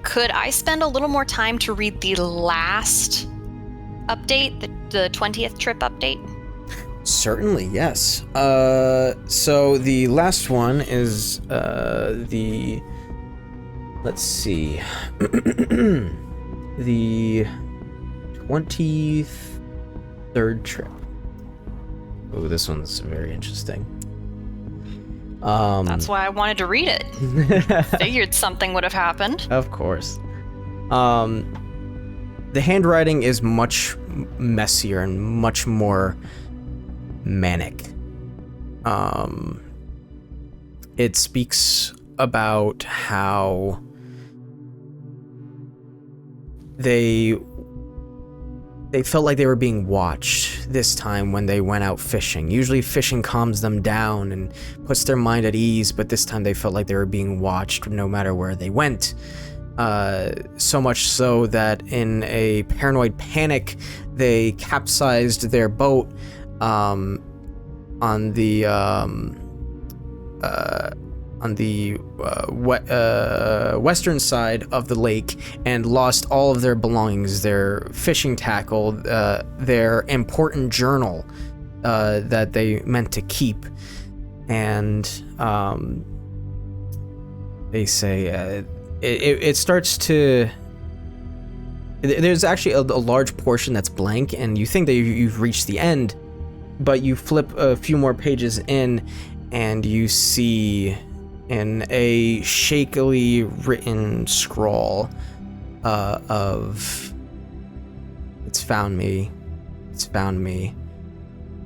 Could I spend a little more time to read the last update, the 20th trip update? Certainly, yes. So the last one is let's see, the 23rd trip. Oh, this one's very interesting. That's why I wanted to read it. Figured something would have happened. Of course. The handwriting is much messier and much more manic. It speaks about how they felt like they were being watched this time when they went out fishing. Usually fishing calms them down and puts their mind at ease, but this time they felt like they were being watched no matter where they went. So much so that in a paranoid panic, they capsized their boat on the western side of the lake and lost all of their belongings, their fishing tackle, their important journal that they meant to keep. And they say it starts to... There's actually a large portion that's blank, and you think that you've reached the end, but you flip a few more pages in, and you see in a shakily written scrawl of, "It's found me. It's found me.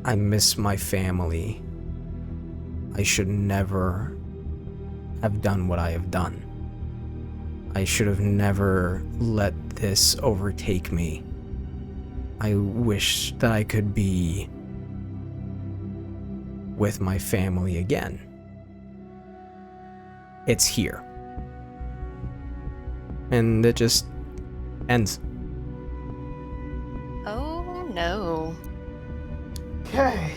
I miss my family. I should never have done what I have done. I should have never let this overtake me. I wish that I could be with my family again. It's here." And it just ends. Oh no. Okay.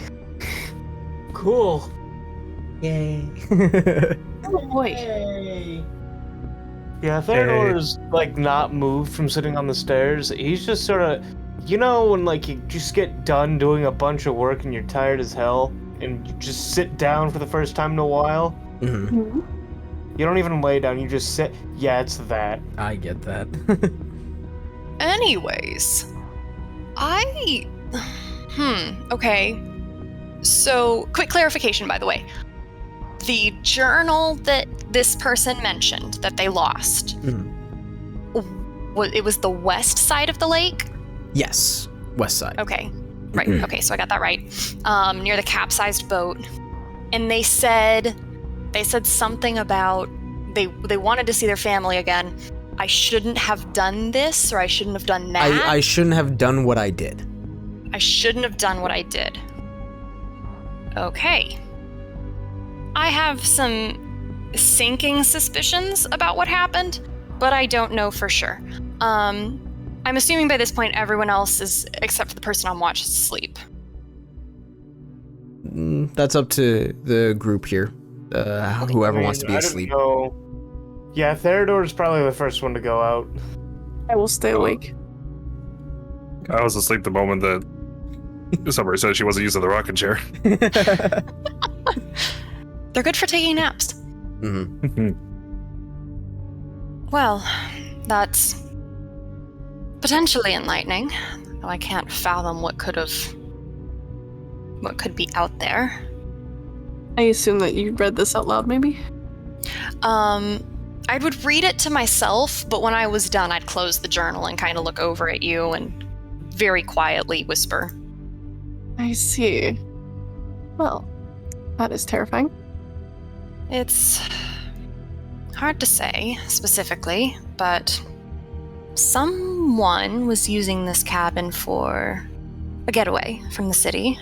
Cool. Yay. Oh boy. Yeah, Theodore's like not moved from sitting on the stairs. He's just sort of, you know, when like you just get done doing a bunch of work and you're tired as hell, and you just sit down for the first time in a while. Mm-hmm. You don't even lay down, you just sit. Yeah, it's that. I get that. Anyways, okay. So, quick clarification, by the way. The journal that this person mentioned that they lost, it was the west side of the lake? Yes, west side. Okay, right. Okay, so I got that right. Near the capsized boat. And they said something about they wanted to see their family again. I shouldn't have done this, or I shouldn't have done that. I shouldn't have done what I did. I shouldn't have done what I did. Okay. I have some sinking suspicions about what happened, but I don't know for sure. I'm assuming by this point everyone else is, except for the person on watch, is asleep. That's up to the group here. Whoever wants to be asleep. Know. Yeah, Theodore's probably the first one to go out. I will stay awake. I was asleep the moment that somebody said she wasn't using the rocking chair. They're good for taking naps. Mm-hmm. Well, that's potentially enlightening. Though I can't fathom what could be out there. I assume that you read this out loud, maybe? I would read it to myself, but when I was done, I'd close the journal and kind of look over at you and very quietly whisper. I see. Well, that is terrifying. It's hard to say specifically, but someone was using this cabin for a getaway from the city.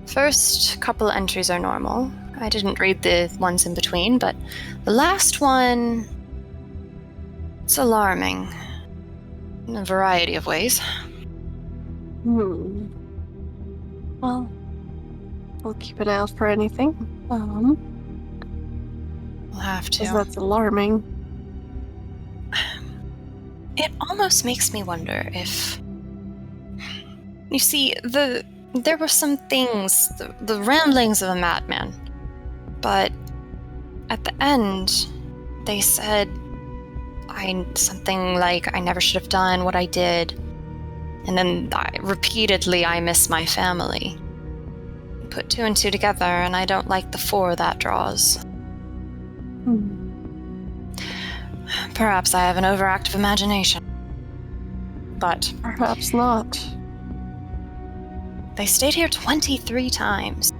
First couple entries are normal. I didn't read the ones in between, but the last one, it's alarming in a variety of ways. Well, we'll keep an eye out for anything. We'll have to. 'Cause that's alarming. It almost makes me wonder if... You see, there were some things, the ramblings of a madman. But at the end, they said something like, I never should have done what I did. And then repeatedly, I miss my family. Put two and two together, and I don't like the four that draws. Perhaps I have an overactive imagination. But Perhaps not. they stayed here 23 times.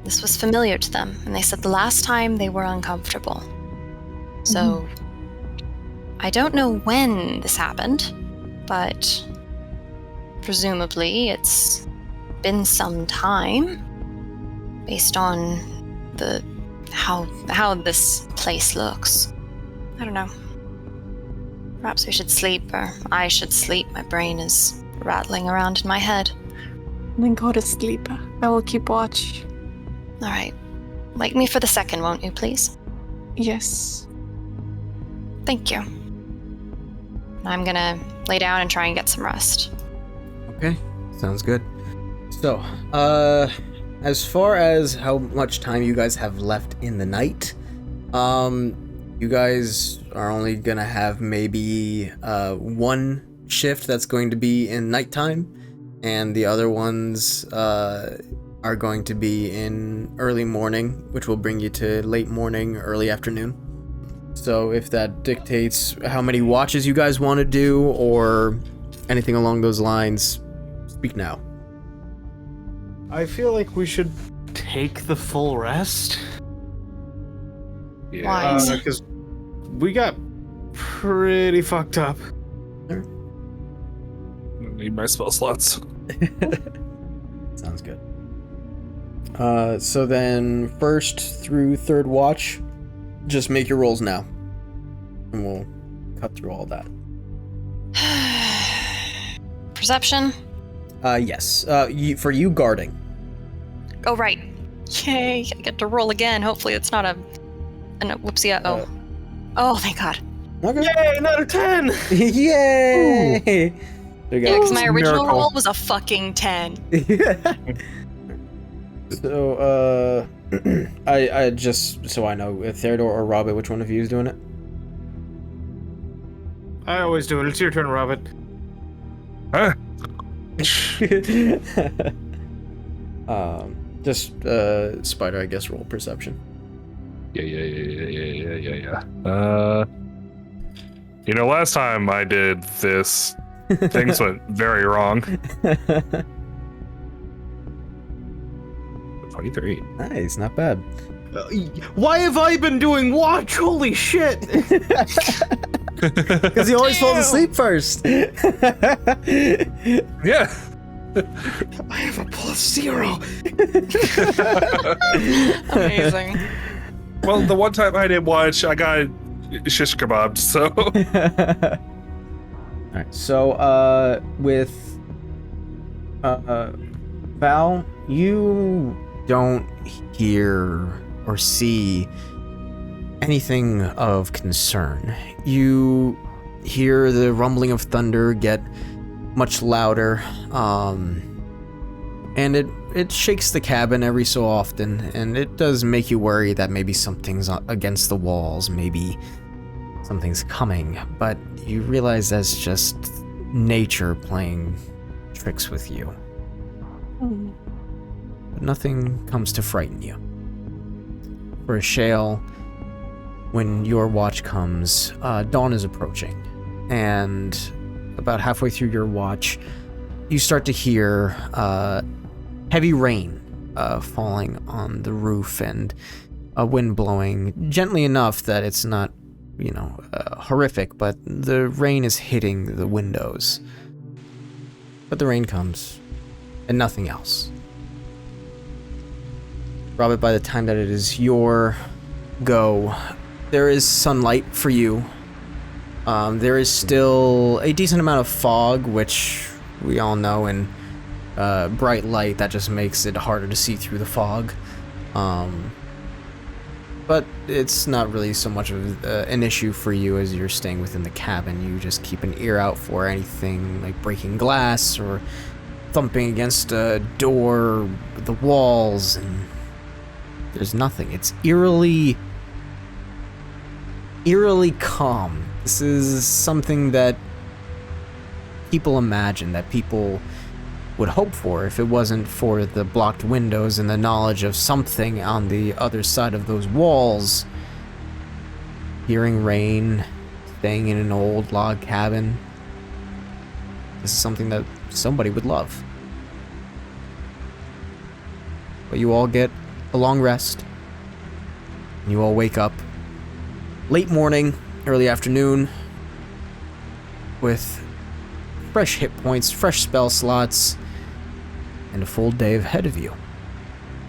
This was familiar to them, and they said the last time they were uncomfortable. So, I don't know when this happened, but presumably it's been some time, based on how this place looks. I don't know. Perhaps we should sleep, or I should sleep. My brain is rattling around in my head. Then go to sleep. I will keep watch. All right. Wake me for the second, won't you, please? Yes. Thank you. I'm gonna lay down and try and get some rest. Okay, sounds good. So, as far as how much time you guys have left in the night, you guys are only gonna have maybe one shift that's going to be in nighttime, and the other ones are going to be in early morning, which will bring you to late morning, early afternoon. So if that dictates how many watches you guys want to do or anything along those lines, speak now. I feel like we should take the full rest. Yeah. Why? Because we got pretty fucked up. Need my spell slots. Sounds good. So then first through third watch, just make your rolls now. And we'll cut through all that. Perception? Yes. For you, guarding. Oh, right. Yay, I get to roll again. Hopefully it's not a whoopsie. Oh, thank God. Okay. Yay, another 10! Yay! There you Yeah, go. because my original Miracle. roll was a fucking 10. So, I just, so I know, Theodore or Robert, which one of you is doing it? I always do it. It's your turn, Robert. Huh? Just, Spider, I guess, roll perception. Yeah. Last time I did this, things went very wrong. 23. Nice, not bad. Why have I been doing watch? Holy shit! Because he always falls asleep first. Yeah. I have a +0. Amazing. Well, the one time I didn't watch, I got shish kebabbed, so. Alright, so, with, Val, you don't hear or see anything of concern. You hear the rumbling of thunder get much louder, and it shakes the cabin every so often, and it does make you worry that maybe something's against the walls, maybe something's coming, but you realize that's just nature playing tricks with you. But nothing comes to frighten you. For a Shale, when your watch comes, dawn is approaching, and about halfway through your watch, you start to hear heavy rain falling on the roof and a wind blowing gently enough that it's not, horrific, but the rain is hitting the windows. But the rain comes, and nothing else. Robert, by the time that it is your go, there is sunlight for you. There is still a decent amount of fog, which we all know, and bright light that just makes it harder to see through the fog. But it's not really so much of an issue for you as you're staying within the cabin. You just keep an ear out for anything like breaking glass or thumping against a door, the walls, and there's nothing. It's eerily calm. This is something that people imagine, that people would hope for if it wasn't for the blocked windows and the knowledge of something on the other side of those walls. Hearing rain, staying in an old log cabin. This is something that somebody would love. But you all get a long rest. And you all wake up late morning, early afternoon, with fresh hit points, fresh spell slots, and a full day ahead of you.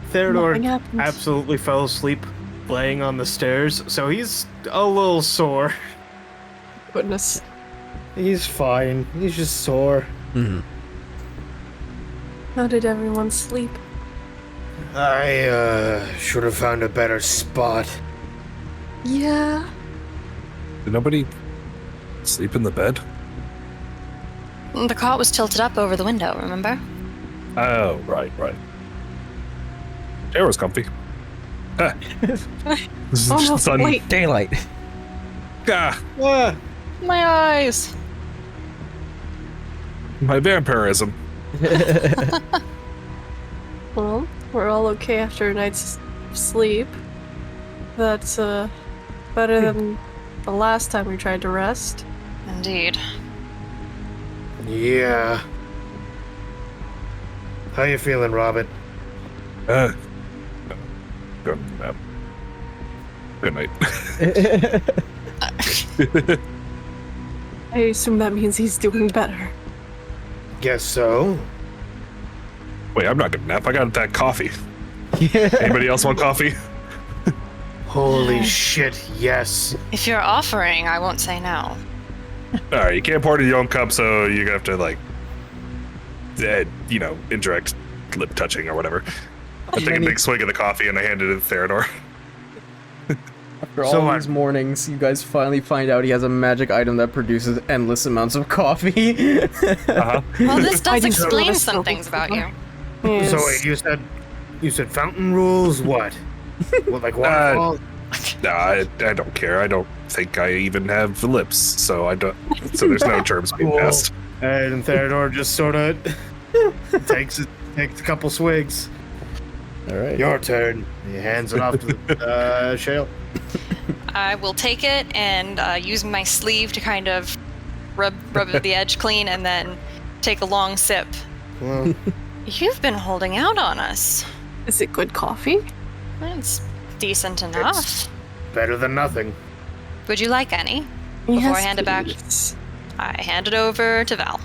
Theodore Nothing happens. absolutely fell asleep laying on the stairs, so he's a little sore. Goodness. He's fine. He's just sore. Mm-hmm. How did everyone sleep? I should have found a better spot. Yeah. Did nobody sleep in the bed? The cot was tilted up over the window, remember? Oh, right. Chair was comfy. Ah. Oh no, Sun. wait. Daylight. Ah, My eyes! my vampirism. Well, we're all okay after a night's sleep. That's better than the last time we tried to rest. Indeed. Yeah. How you feeling, Robin? Good nap. Good night. I assume that means he's doing better. Guess so. Wait, I'm not gonna nap. I got that coffee. Anybody else want coffee? Holy shit, yes. If you're offering, I won't say no. Alright, you can't pour it in your own cup, so you have to, indirect lip touching or whatever. I take a big swig of the coffee and I hand it to Theodore. After So all what? these mornings, you guys finally find out he has a magic item that produces endless amounts of coffee. Uh-huh. Well, this I does didn't explain notice some those things about you. Yes. So wait, you said fountain rules? What? What, like waterfall? Nah, I don't care. I don't think I even have lips, so there's no terms being Cool. passed. And Theodore just sort of takes a couple swigs. All right. Your turn. He hands it off to Shale. I will take it and use my sleeve to kind of rub the edge clean and then take a long sip. Well, You've been holding out on us. Is it good coffee? It's decent enough. Better than nothing. Would you like any? Before I hand it back. please. I hand it over to Val.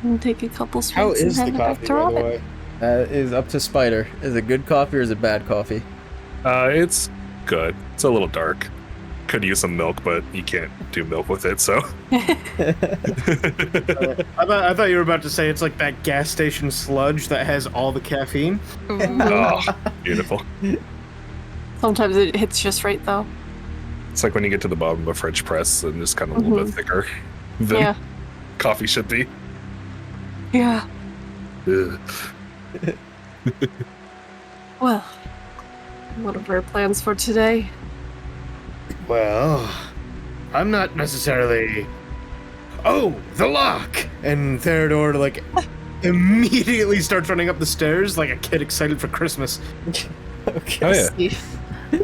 And take a couple swings how and is the hand it back coffee, to by the Robin. way? That is up to Spider. Is it good coffee or is it bad coffee? It's good. It's a little dark. Could use some milk, but you can't do milk with it, so. I thought you were about to say it's like that gas station sludge that has all the caffeine. Oh, beautiful. Sometimes it hits just right though. It's like when you get to the bottom of a French press and just kind of a little bit thicker. Then, Yeah. coffee should be. Yeah. Ugh. Well, what are our plans for today? Well, I'm not necessarily. Oh, the lock! And Theodore, like, immediately starts running up the stairs like a kid excited for Christmas. Oh yeah.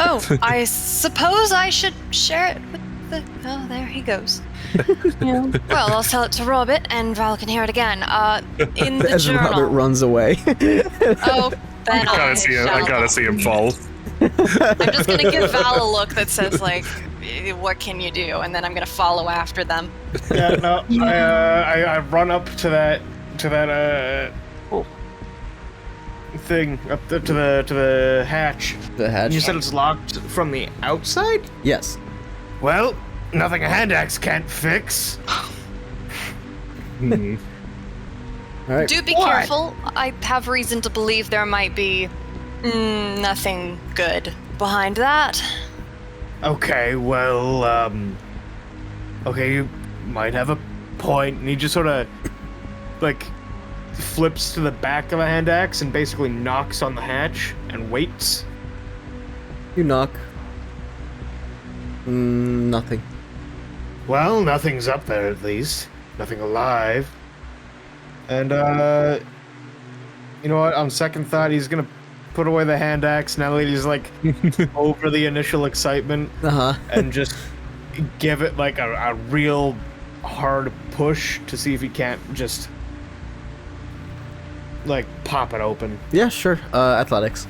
Oh, I suppose I should share it with the. Oh, there he goes. Yeah. Well, I'll tell it to Robert, and Val can hear it again. In the As journal. Robert runs away. Oh, then I I gotta shall. see him fall. I'm just gonna give Val a look that says like, "What can you do?" And then I'm gonna follow after them. Yeah, no, I run up to that thing up to the hatch. The hatch. You said it's locked from the outside? Yes. Well, nothing a hand axe can't fix. Hmm. All right. Do be What? careful. I have reason to believe there might be nothing good behind that. Okay, well, okay, you might have a point. And he just sort of, like, flips to the back of a hand axe and basically knocks on the hatch and waits. You knock. Nothing. Well, nothing's up there at least. Nothing alive. And, you know what? On second thought, he's gonna put away the hand axe now that he's, like, over the initial excitement Uh huh. and just give it, like, a real hard push to see if he can't just, like, pop it open. Yeah, sure. Athletics.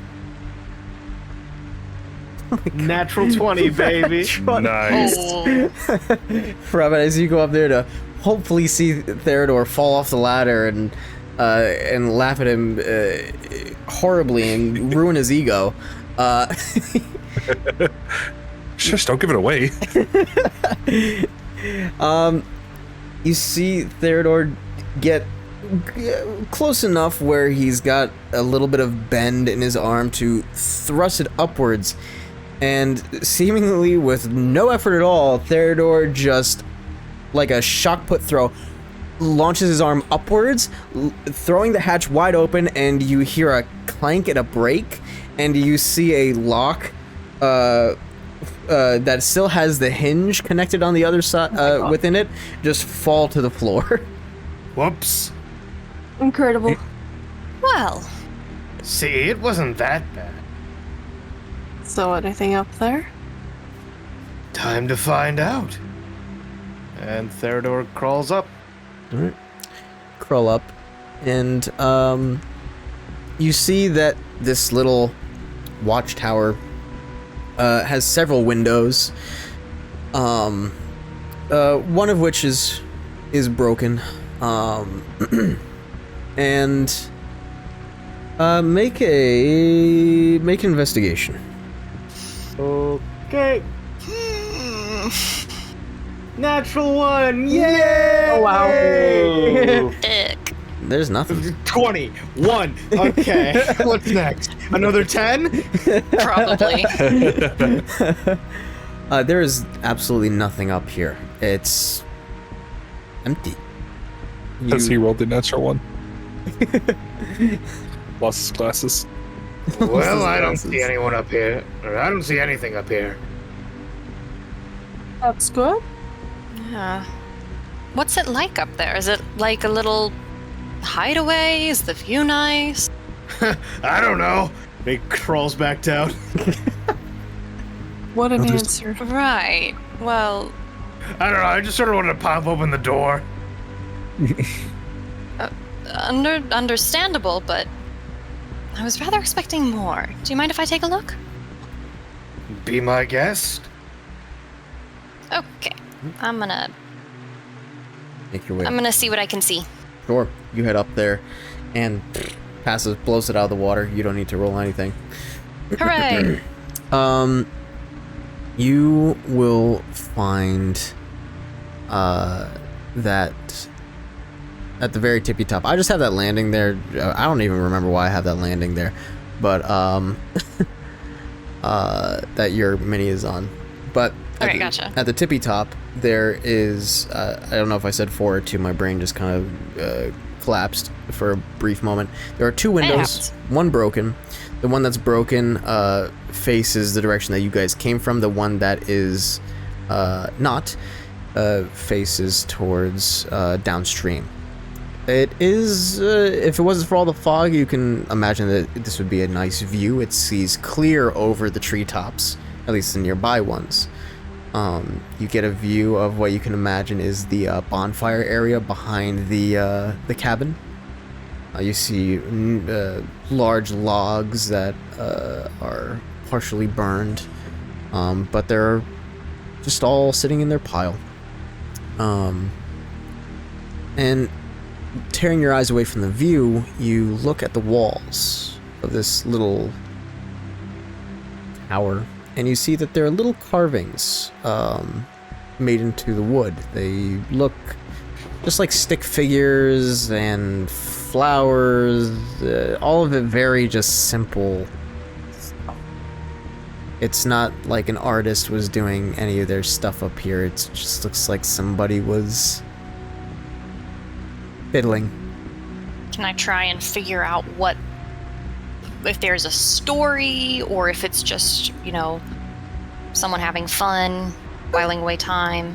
Natural 20, baby. Nice. Oh, Robert, as you go up there to hopefully see Theodore fall off the ladder and laugh at him horribly and ruin his ego. Shush! Don't give it away. You see Theodore get close enough where he's got a little bit of bend in his arm to thrust it upwards, and seemingly with no effort at all, Theodore just, like a shock put throw, launches his arm upwards, throwing the hatch wide open, and you hear a clank and a break, and you see a lock that still has the hinge connected on the other side within it just fall to the floor. Whoops. Incredible. well, See, it wasn't that bad. So, anything up there? Time to find out. And Theodore crawls up. Alright. Crawl up, and you see that this little watchtower has several windows. One of which is broken. And make an investigation. Okay. Natural 1! Yay! Oh, wow. ick. There's nothing. 21. Okay. What's next? Another 10? Probably. There is absolutely nothing up here. It's empty. Has he rolled the natural one? Lost his glasses. Well, I don't see anyone up here. Or I don't see anything up here. That's good. Yeah. What's it like up there? Is it like a little hideaway? Is the view nice? I don't know. He crawls back down. What an I'll just- answer. Right. Well, I don't know. I just sort of wanted to pop open the door. understandable, but I was rather expecting more. Do you mind if I take a look? Be my guest. Okay. I'm gonna Make your way. see what I can see. Sure. You head up there, and blows it out of the water. You don't need to roll anything. Hooray! You will find that at the very tippy top. I just have that landing there. I don't even remember why I have that landing there, but that your mini is on. But Okay, gotcha. At the tippy top, there is, I don't know if I said 4 or 2, my brain just kind of collapsed for a brief moment. There are 2 windows, one broken. The one that's broken faces the direction that you guys came from. The one that is not faces towards downstream. It is, if it wasn't for all the fog, you can imagine that this would be a nice view. It sees clear over the treetops, at least the nearby ones. You get a view of what you can imagine is the bonfire area behind the cabin. You see large logs that are partially burned, but they're just all sitting in their pile. And tearing your eyes away from the view, you look at the walls of this little tower, and you see that there are little carvings made into the wood. They look just like stick figures and flowers, all of it very just simple. It's not like an artist was doing any of their stuff up here. It just looks like somebody was fiddling. Can I try and figure out if there's a story, or if it's just, someone having fun, whiling away time?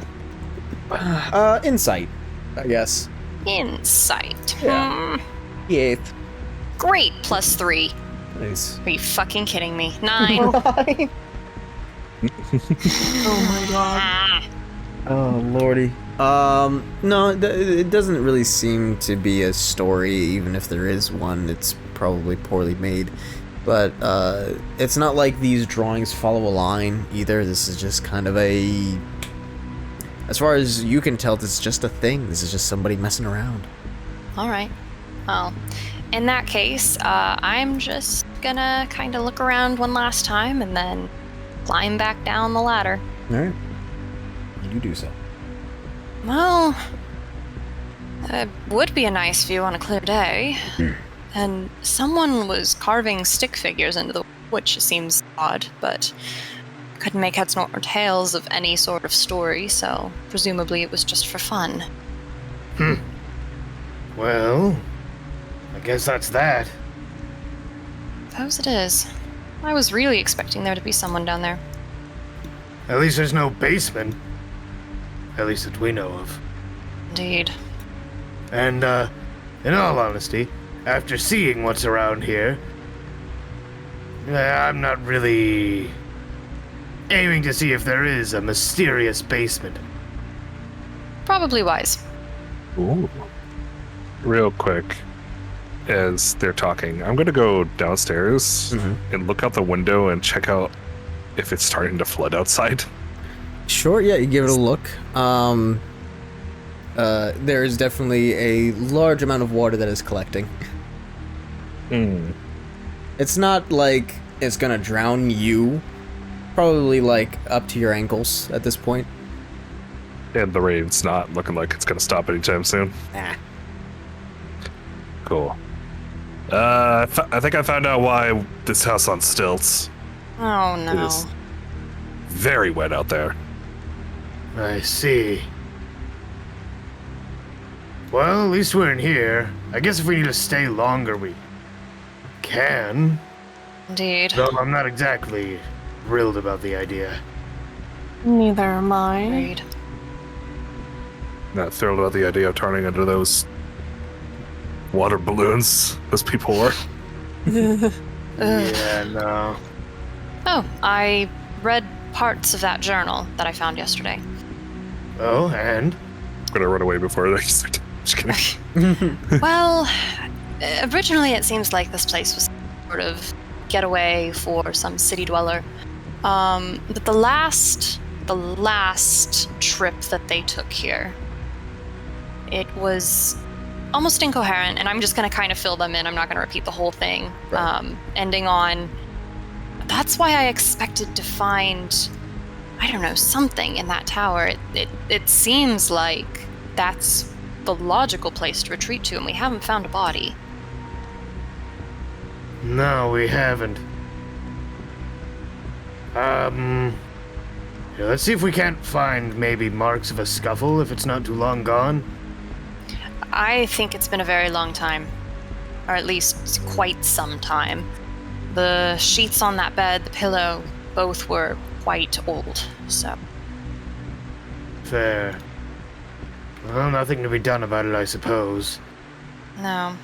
Insight, I guess. Insight. Yeah. Yeah. Great, +3. Nice. Are you fucking kidding me? 9. Oh my god. Oh lordy. No, it doesn't really seem to be a story. Even if there is one, it's probably poorly made. But it's not like these drawings follow a line either. This is just kind of as far as you can tell, this is just a thing. This is just somebody messing around. All right. Well, in that case, I'm just gonna kind of look around one last time and then climb back down the ladder. All right. You do so. Well, it would be a nice view on a clear day. And someone was carving stick figures into the wood, which seems odd, but couldn't make heads nor tails of any sort of story, so presumably it was just for fun. Well, I guess that's that. Suppose it is. I was really expecting there to be someone down there. At least there's no basement. At least that we know of. Indeed. And, in all honesty, after seeing what's around here, I'm not really aiming to see if there is a mysterious basement. Probably wise. Ooh. Real quick, as they're talking, I'm gonna go downstairs and look out the window and check out if it's starting to flood outside. Sure, yeah, you give it a look. There is definitely a large amount of water that is collecting. It's not like it's gonna drown you. Probably like up to your ankles at this point. And the rain's not looking like it's gonna stop anytime soon. Nah. Cool. I think I found out why this house on stilts. Oh no. It is very wet out there. I see. Well, at least we're in here. I guess if we need to stay longer, we can. Indeed. Though I'm not exactly thrilled about the idea. Neither am I. Agreed. Not thrilled about the idea of turning into those water balloons those people were. Yeah, no. Oh, I read parts of that journal that I found yesterday. Oh, and? I'm gonna run away before they start. Just kidding. Well, originally it seems like this place was sort of getaway for some city dweller. But the last trip that they took here, it was almost incoherent, and I'm just going to kind of fill them in. I'm not going to repeat the whole thing. Right. Ending on, that's why I expected to find, I don't know, something in that tower. It seems like that's the logical place to retreat to, and we haven't found a body. No, we haven't. Yeah, let's see if we can't find maybe marks of a scuffle if it's not too long gone. I think it's been a very long time. Or at least quite some time. The sheets on that bed, the pillow, both were quite old, so. Fair. Well, nothing to be done about it, I suppose. No.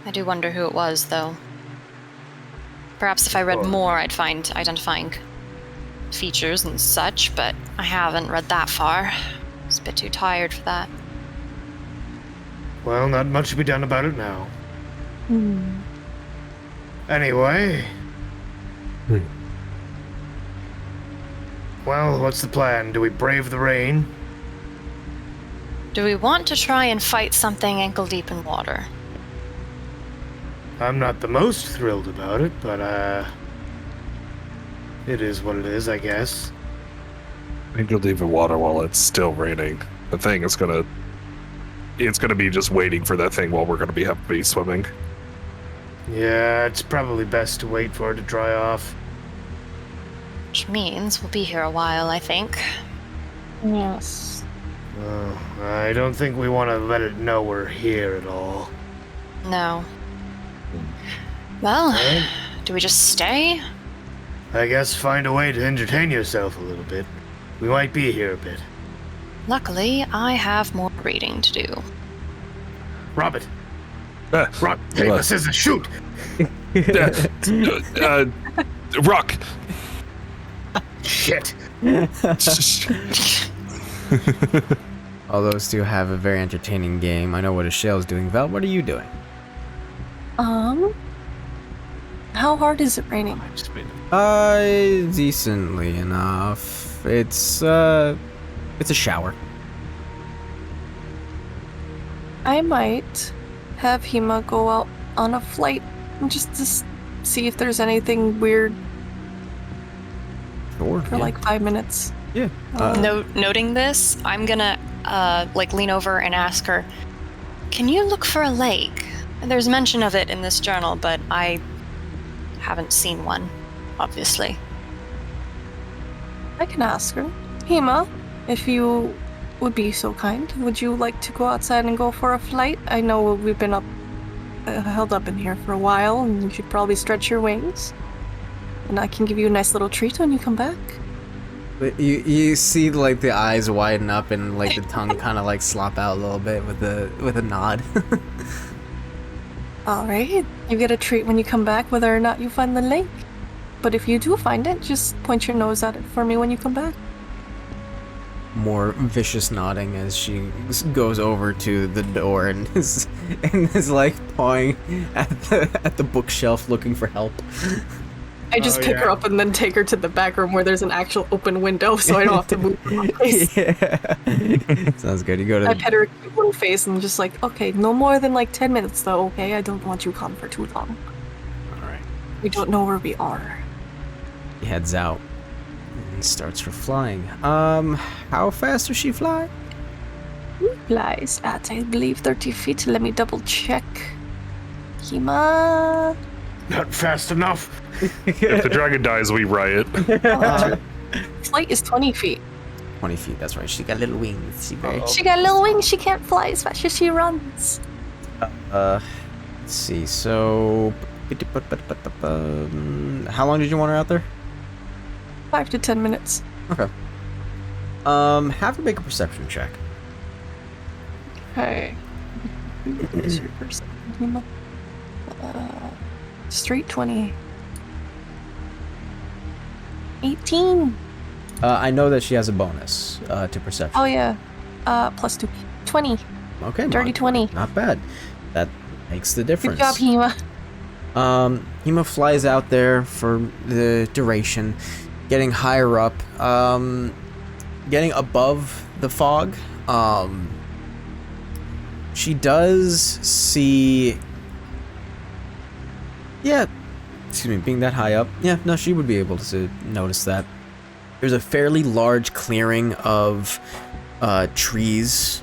I do wonder who it was, though. Perhaps if I read more, I'd find identifying features and such, but I haven't read that far. I was a bit too tired for that. Well, not much to be done about it now. Anyway. Well, what's the plan? Do we brave the rain? Do we want to try and fight something ankle deep in water? I'm not the most thrilled about it, but, it is what it is, I guess. I think you'll leave the water while it's still raining. The thing is gonna... It's gonna be just waiting for that thing while we're gonna have to be swimming. Yeah, it's probably best to wait for it to dry off. Which means we'll be here a while, I think. Yes. I don't think we want to let it know we're here at all. No. Well, Well, do we just stay? I guess find a way to entertain yourself a little bit. We might be here a bit. Luckily, I have more reading to do. Robert! Rock, paper, what? scissors, shoot! Rock! Shit! All those two have a very entertaining game. I know what Shale's doing. Val, what are you doing? How hard is it raining? Decently enough. It's a shower. I might have Hema go out on a flight just to see if there's anything weird Sure. for like 5 minutes. Yeah. Noting this, I'm gonna lean over and ask her, can you look for a lake? There's mention of it in this journal, but I haven't seen one, obviously. I can ask her. Hema, if you would be so kind, would you like to go outside and go for a flight? I know we've been held up in here for a while, and you should probably stretch your wings. And I can give you a nice little treat when you come back. But you see like the eyes widen up and like the tongue kind of like slop out a little bit with a nod. All right, you get a treat when you come back, whether or not you find the lake. But if you do find it, just point your nose at it for me when you come back. More vicious nodding as she goes over to the door and is like pawing at the bookshelf looking for help. I just pick her up and then take her to the back room where there's an actual open window, so I don't have to move from my place. Yeah. Sounds good. You go to I pet her cute little face and just like, okay, no more than like 10 minutes though, okay? I don't want you gone for too long. Alright. We don't know where we are. He heads out and starts her flying. How fast does she fly? Flies at, I believe, 30 feet. Let me double check. Hema. Not fast enough! If the dragon dies, we riot. Flight is 20 feet. 20 feet, that's right. She got little wings. She got little wings. She can't fly as fast as she runs. Let's see. So, how long did you want her out there? 5 to 10 minutes. Okay. Have her make a perception check. Okay. What's your perception, Hema? Straight 20. 18. I know that she has a bonus to perception. Oh yeah. Plus 2. 20. Okay. Dirty 20. Not bad. That makes the difference. Good job, Hema. Hema flies out there for the duration, getting higher up, getting above the fog. She does see... Yeah, excuse me, being that high up, yeah, no, she would be able to notice that. There's a fairly large clearing of trees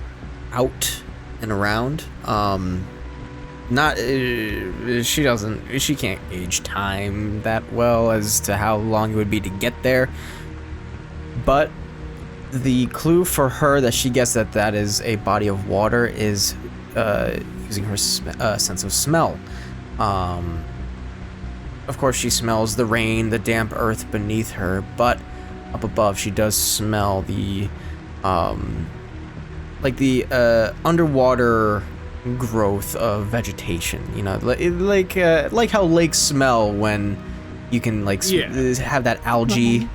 out and around. She can't gauge time that well as to how long it would be to get there. But the clue for her that she gets that is a body of water is using her sense of smell. Of course, she smells the rain, the damp earth beneath her, but up above, she does smell the underwater growth of vegetation. You know, like how lakes smell when you can have that algae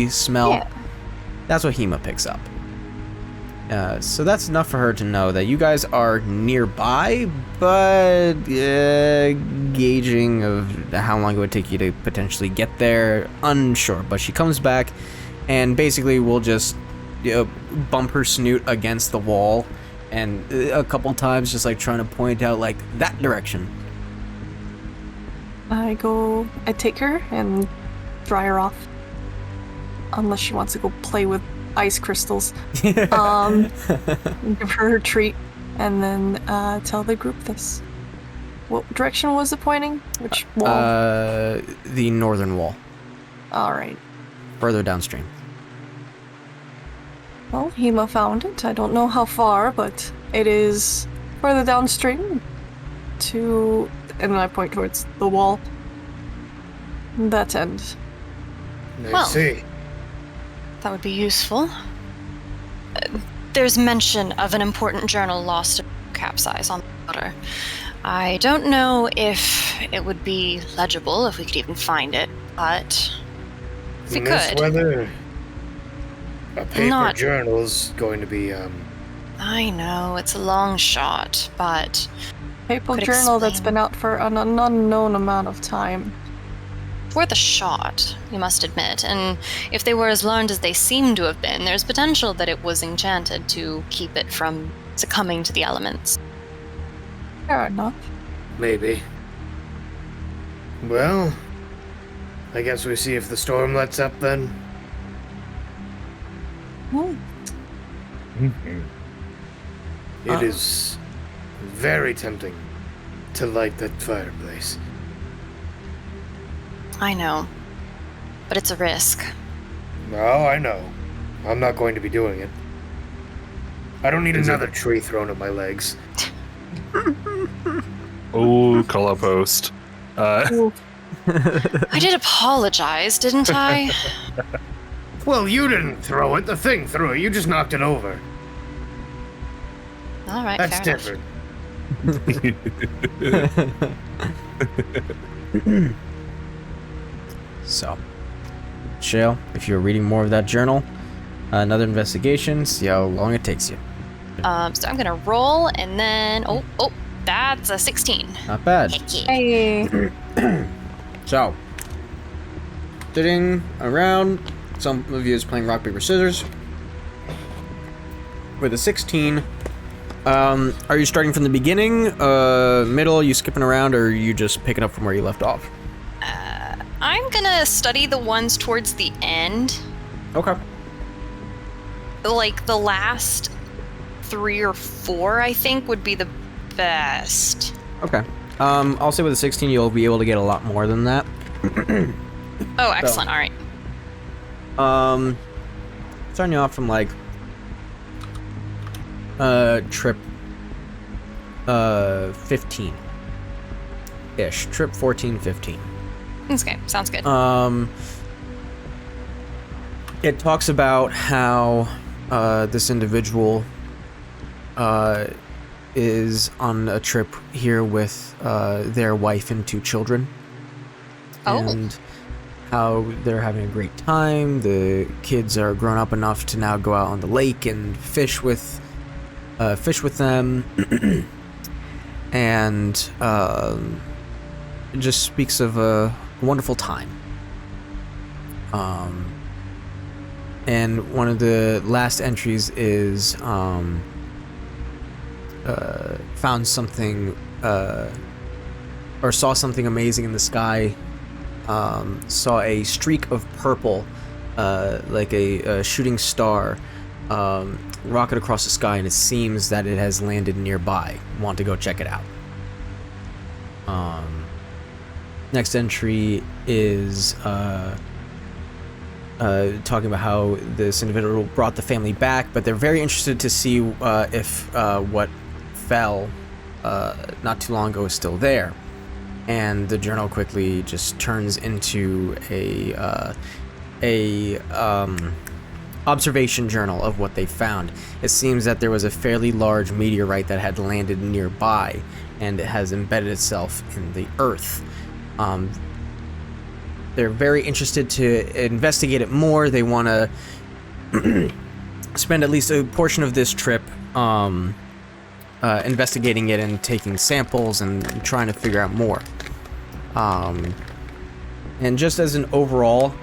smell. Yeah. That's what Hema picks up. So that's enough for her to know that you guys are nearby, but gauging of how long it would take you to potentially get there, unsure. But she comes back and basically will just bump her snoot against the wall and a couple times just like trying to point out like that direction. I take her and dry her off. Unless she wants to go play with ice crystals. Give her her treat, and then tell the group this. What direction was it pointing? Which wall? The northern wall. Alright. Further downstream. Well, Hema found it. I don't know how far, but it is further downstream to... And then I point towards the wall. That end. I see. That would be useful. There's mention of an important journal lost to capsize on the water. I don't know if it would be legible, if we could even find it, but if we In this could. weather, a paper journal is going to be, I know, it's a long shot, but... Paper could journal that's explain. been out for an unknown amount of time. Worth a shot, you must admit, and if they were as learned as they seem to have been, there's potential that it was enchanted to keep it from succumbing to the elements. Fair enough. maybe. Well, I guess we see if the storm lets up then. Hmm. It is very tempting to light that fireplace. I know, but it's a risk. Oh, I know. I'm not going to be doing it. I don't need another tree thrown at my legs. Oh, call out post. I did apologize, didn't I? Well, you didn't throw it. The thing threw it. You just knocked it over. All right, That's fair different. So, Shale, if you're reading more of that journal, another investigation, see how long it takes you. So I'm gonna roll, and then oh, that's a 16. Not bad. Heck yeah. Hey. So, sitting around, some of you is playing rock, paper, scissors. With a 16, are you starting from the beginning, middle, you skipping around, or are you just picking up from where you left off? I'm gonna study the ones towards the end. Okay. Like the last 3 or 4, I think, would be the best. Okay. I'll say with a 16, you'll be able to get a lot more than that. Oh, excellent. All right. Starting you off from like trip 15 ish, trip 14, 15. Okay, sounds good. It talks about how this individual is on a trip here with their wife and 2 children. Oh. And how they're having a great time. The kids are grown up enough to now go out on the lake and fish with them. And it just speaks of a wonderful time. And one of the last entries is found something or saw something amazing in the sky. Saw a streak of purple, like a shooting star, rocket across the sky, and it seems that it has landed nearby. Want to go check it out. talking about how this individual brought the family back, but they're very interested to see if what fell not too long ago is still there. And the journal quickly just turns into a observation journal of what they found. It seems that there was a fairly large meteorite that had landed nearby, and it has embedded itself in the earth. They're very interested to investigate it more. They want to spend at least a portion of this trip investigating it and taking samples and trying to figure out more. And just as an overall,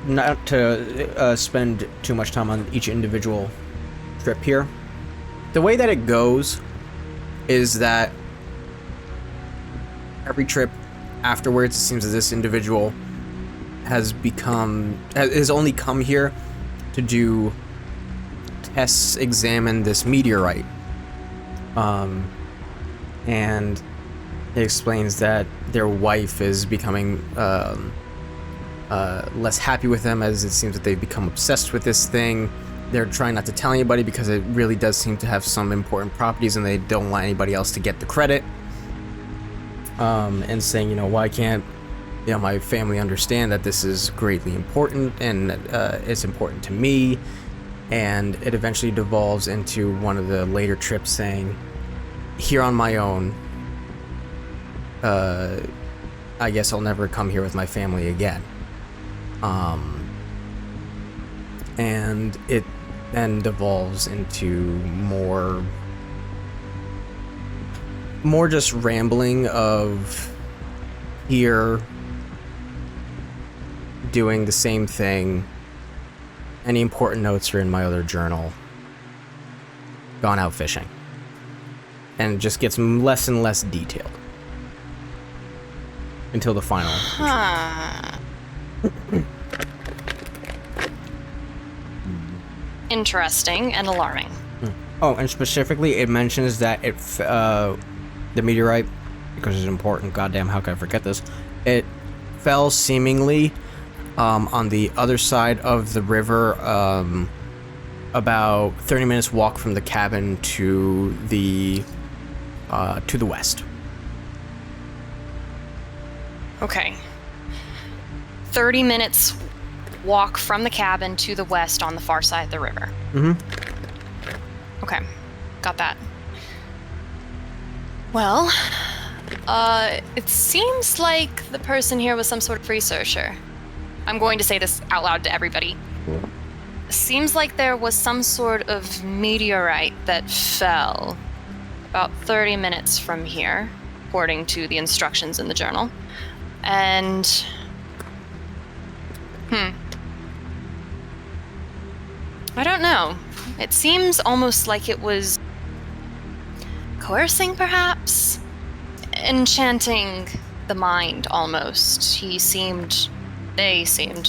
not to spend too much time on each individual trip here, the way that it goes is that every trip afterwards, it seems that this individual has only come here to do tests, examine this meteorite. And it explains that their wife is becoming less happy with them, as it seems that they've become obsessed with this thing. They're trying not to tell anybody because it really does seem to have some important properties, and they don't want anybody else to get the credit. And saying, why can't my family understand that this is greatly important, and it's important to me. And it eventually devolves into one of the later trips saying, here on my own, I guess I'll never come here with my family again. And it then devolves into more just rambling of here doing the same thing. Any important notes are in my other journal. Gone out fishing. And it just gets less and less detailed. Until the final. Interesting and alarming. Oh, and specifically it mentions that the meteorite, because it's important, goddamn, how can I forget this? It fell seemingly on the other side of the river, about 30 minutes walk from the cabin to the west. Okay. 30 minutes walk from the cabin to the west on the far side of the river. Okay, got that. Well, it seems like the person here was some sort of researcher. I'm going to say this out loud to everybody. Seems like there was some sort of meteorite that fell about 30 minutes from here, according to the instructions in the journal. And... I don't know. It seems almost like it was coercing, perhaps? Enchanting the mind, almost. They seemed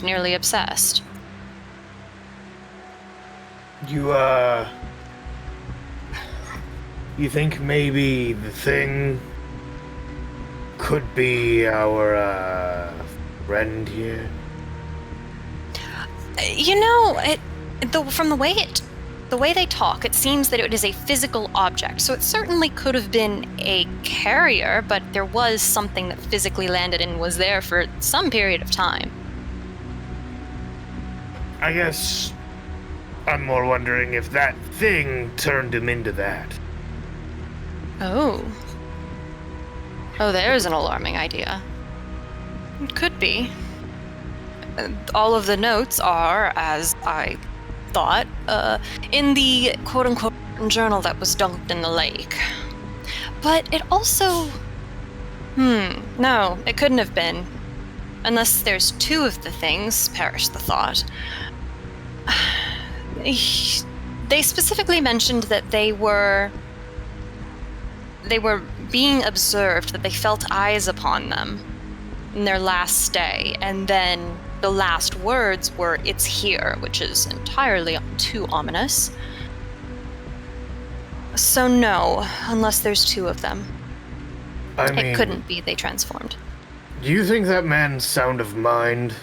nearly obsessed. You think maybe the thing could be our, friend here? From the way they talk, it seems that it is a physical object, so it certainly could have been a carrier, but there was something that physically landed and was there for some period of time. I guess I'm more wondering if that thing turned him into that. Oh, there's an alarming idea. It could be. All of the notes are, as I thought, in the quote-unquote journal that was dumped in the lake. But it also... no, it couldn't have been. Unless there's two of the things, perish the thought. They specifically mentioned that they were being observed, that they felt eyes upon them in their last stay, and then the last words were, "It's here," which is entirely too ominous. So no, unless there's two of them. I mean, it couldn't be they transformed. Do you think that man's sound of mind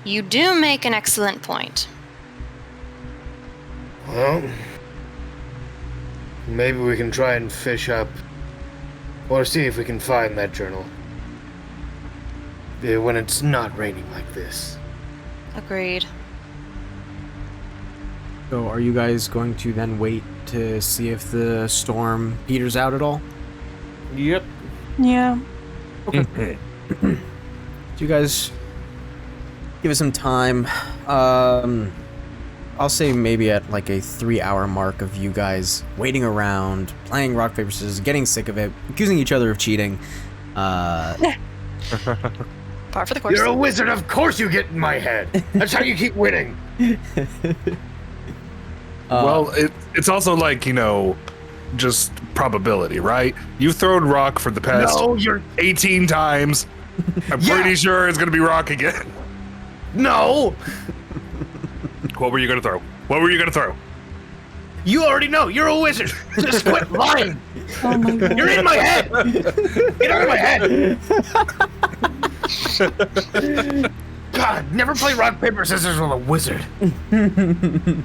You do make an excellent point. Well, maybe we can try and fish up, or see if we can find that journal. When it's not raining like this. Agreed. So are you guys going to then wait to see if the storm peters out at all? Yep. Yeah. Okay. So you guys give it some time. I'll say maybe at like a 3-hour mark of you guys waiting around, playing rock, paper, scissors, getting sick of it, accusing each other of cheating. Par for the course. You're a wizard, of course you get in my head. That's how you keep winning. Well, it's also like, just probability, right? You've thrown rock for the past 18 times. I'm pretty sure it's going to be rock again. No! What were you going to throw? What were you going to throw? You already know. You're a wizard. Just quit lying. Oh my god. You're in my head. Get out of my head. God, never play rock, paper, scissors with a wizard. You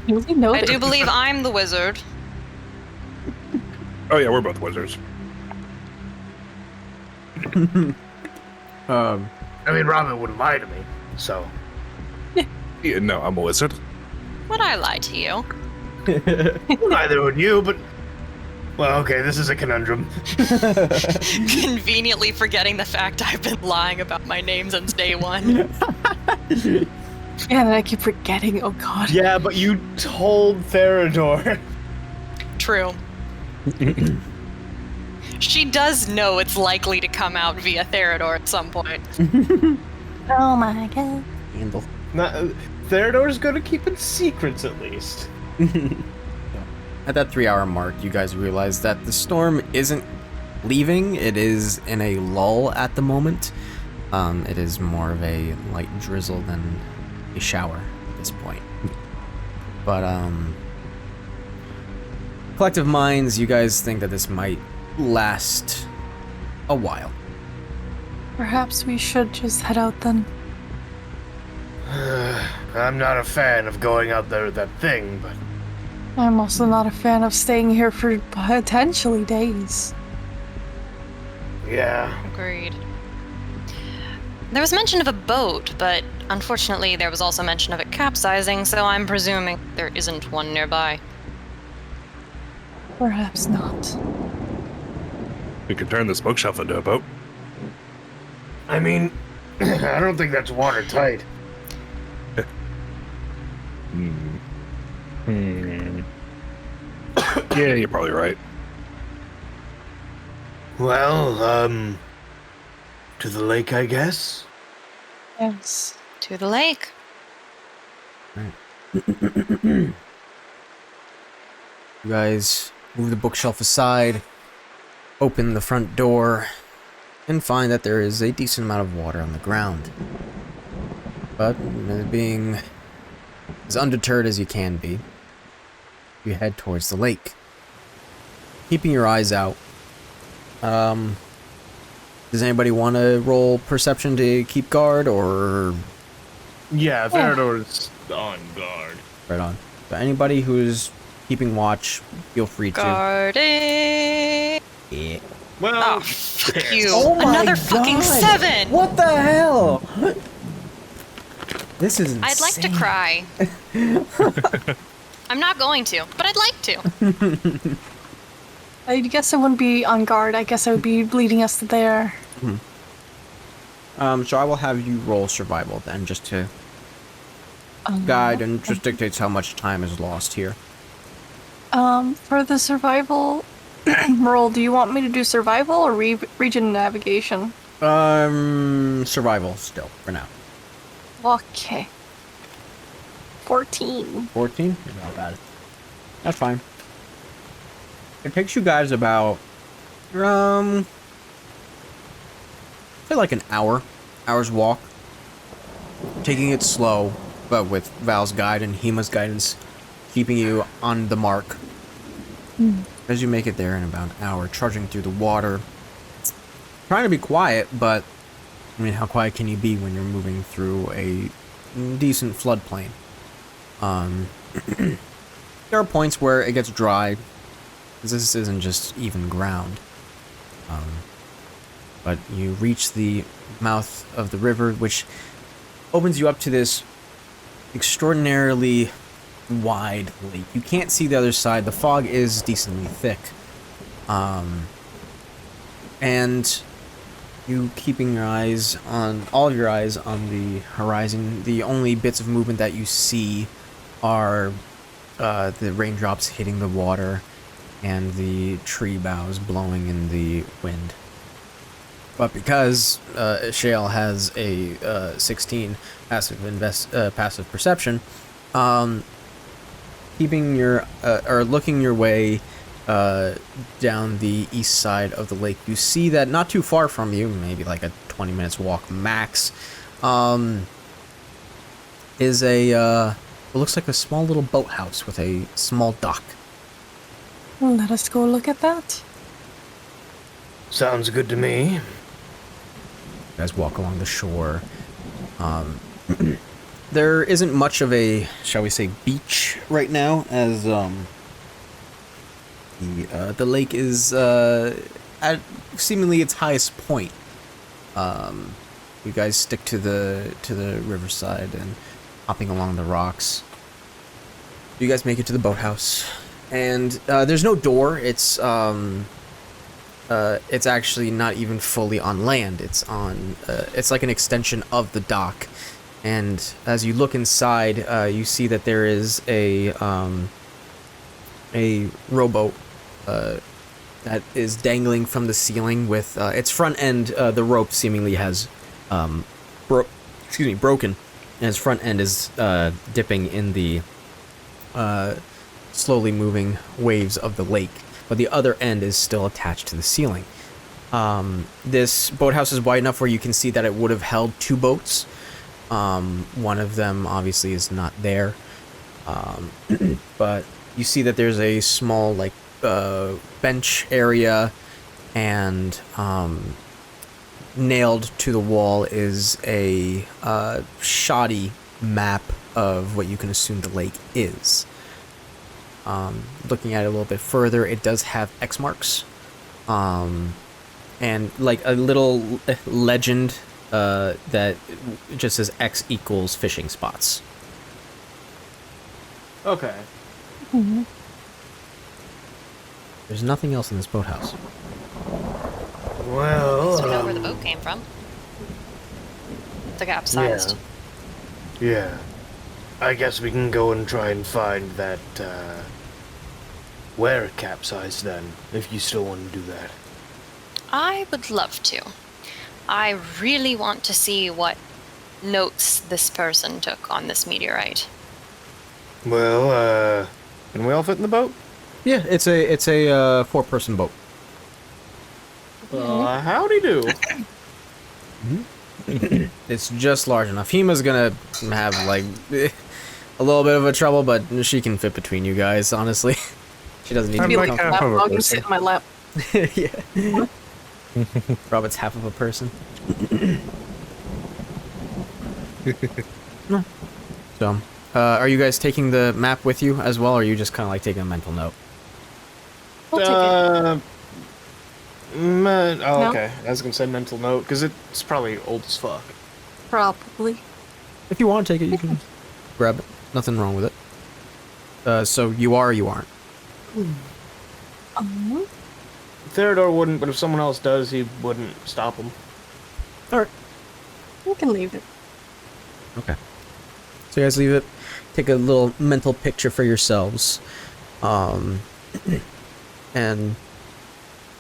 really know I that. do believe I'm the wizard. Oh, yeah, we're both wizards. I mean, Robin wouldn't lie to me, so. Yeah, no, I'm a wizard. Would I lie to you? Neither would you, but. Well, okay, this is a conundrum. Conveniently forgetting the fact I've been lying about my name since day one. Yeah, and I keep forgetting. Oh god. Yeah, but you told Theodore. True. She does know it's likely to come out via Theodore at some point. Oh my god. Handle. Theodore's gonna keep it secrets at least. At that 3-hour mark, you guys realize that the storm isn't leaving. It is in a lull at the moment. It is more of a light drizzle than a shower at this point. But, collective minds, you guys think that this might last a while. Perhaps we should just head out then. I'm not a fan of going out there with that thing, but. I'm also not a fan of staying here for potentially days. Yeah. Agreed. There was mention of a boat, but unfortunately there was also mention of it capsizing, so I'm presuming there isn't one nearby. Perhaps not. We could turn this bookshelf into a boat. I mean, I don't think that's watertight. Yeah, you're probably right. Well, to the lake, I guess? Yes. To the lake. You guys move the bookshelf aside, open the front door, and find that there is a decent amount of water on the ground. But being as undeterred as you can be, you head towards the lake, keeping your eyes out. Does anybody want to roll perception to keep guard, or Yeah, Theodore's on guard. right on? So anybody who's keeping watch, feel free to. Guarding. Yeah. Well, Oh, fuck you. Oh my Another fucking God. 7! What the hell? This is insane. I'd like to cry. I'm not going to, but I'd like to. I guess I wouldn't be on guard. I guess I would be leading us there. So I will have you roll survival then, just to guide, and just dictates how much time is lost here. For the survival roll, do you want me to do survival or region navigation? Survival still, for now. Okay. 14. 14? Not bad. That's fine. It takes you guys about, say like an hour's walk. Taking it slow, but with Val's guide and Hima's guidance, keeping you on the mark. As you make it there in about an hour, trudging through the water. Trying to be quiet, but I mean, how quiet can you be when you're moving through a decent floodplain. There are points where it gets dry, because this isn't just even ground. But you reach the mouth of the river, which opens you up to this extraordinarily wide lake. You can't see the other side. The fog is decently thick. And you keeping your eyes on, all of your eyes on the horizon. The only bits of movement that you see are the raindrops hitting the water and the tree boughs blowing in the wind. But because Shale has a 16 passive perception, keeping your or looking your way down the east side of the lake, you see that not too far from you, maybe like a 20 minutes walk max, is a it looks like a small little boathouse with a small dock. Well, let us go look at that. Sounds good to me. You guys walk along the shore. There isn't much of a, shall we say, beach right now, as the lake is at seemingly its highest point. You guys stick to the riverside and hopping along the rocks. You guys make it to the boathouse, and there's no door. It's actually not even fully on land. It's on it's like an extension of the dock. And as you look inside, you see that there is a rowboat that is dangling from the ceiling with its front end. The rope seemingly has broken, and its front end is dipping in the slowly moving waves of the lake, but the other end is still attached to the ceiling. This boathouse is wide enough where you can see that it would have held two boats. One of them obviously is not there, but you see that there's a small like bench area, and nailed to the wall is a shoddy map of what you can assume the lake is. Looking at it a little bit further, it does have X marks, and like a little legend that just says X equals fishing spots. Okay. Mm-hmm. There's nothing else in this boathouse. Well, So we know where the boat came from. The capsized. Yeah. I guess we can go and try and find that, where it capsized then, if you still want to do that. I would love to. I really want to see what notes this person took on this meteorite. Well, can we all fit in the boat? Yeah, it's a 4-person boat. Howdy do. It's just large enough. Hima's gonna have like a little bit of a trouble, but she can fit between you guys. Honestly, she doesn't need to I'm be like comfortable. half of a I'll person. sit in my lap. Yeah. Robert's half of a person. No. So, are you guys taking the map with you as well, or are you just kind of like taking a mental note? We'll take it. No. Okay. I was gonna say mental note, because it's probably old as fuck. Probably. If you want to take it, you can grab it. Nothing wrong with it. So you are or you aren't? Theodore wouldn't, but if someone else does, he wouldn't stop him. Alright. We can leave it. Okay. So you guys leave it. Take a little mental picture for yourselves. And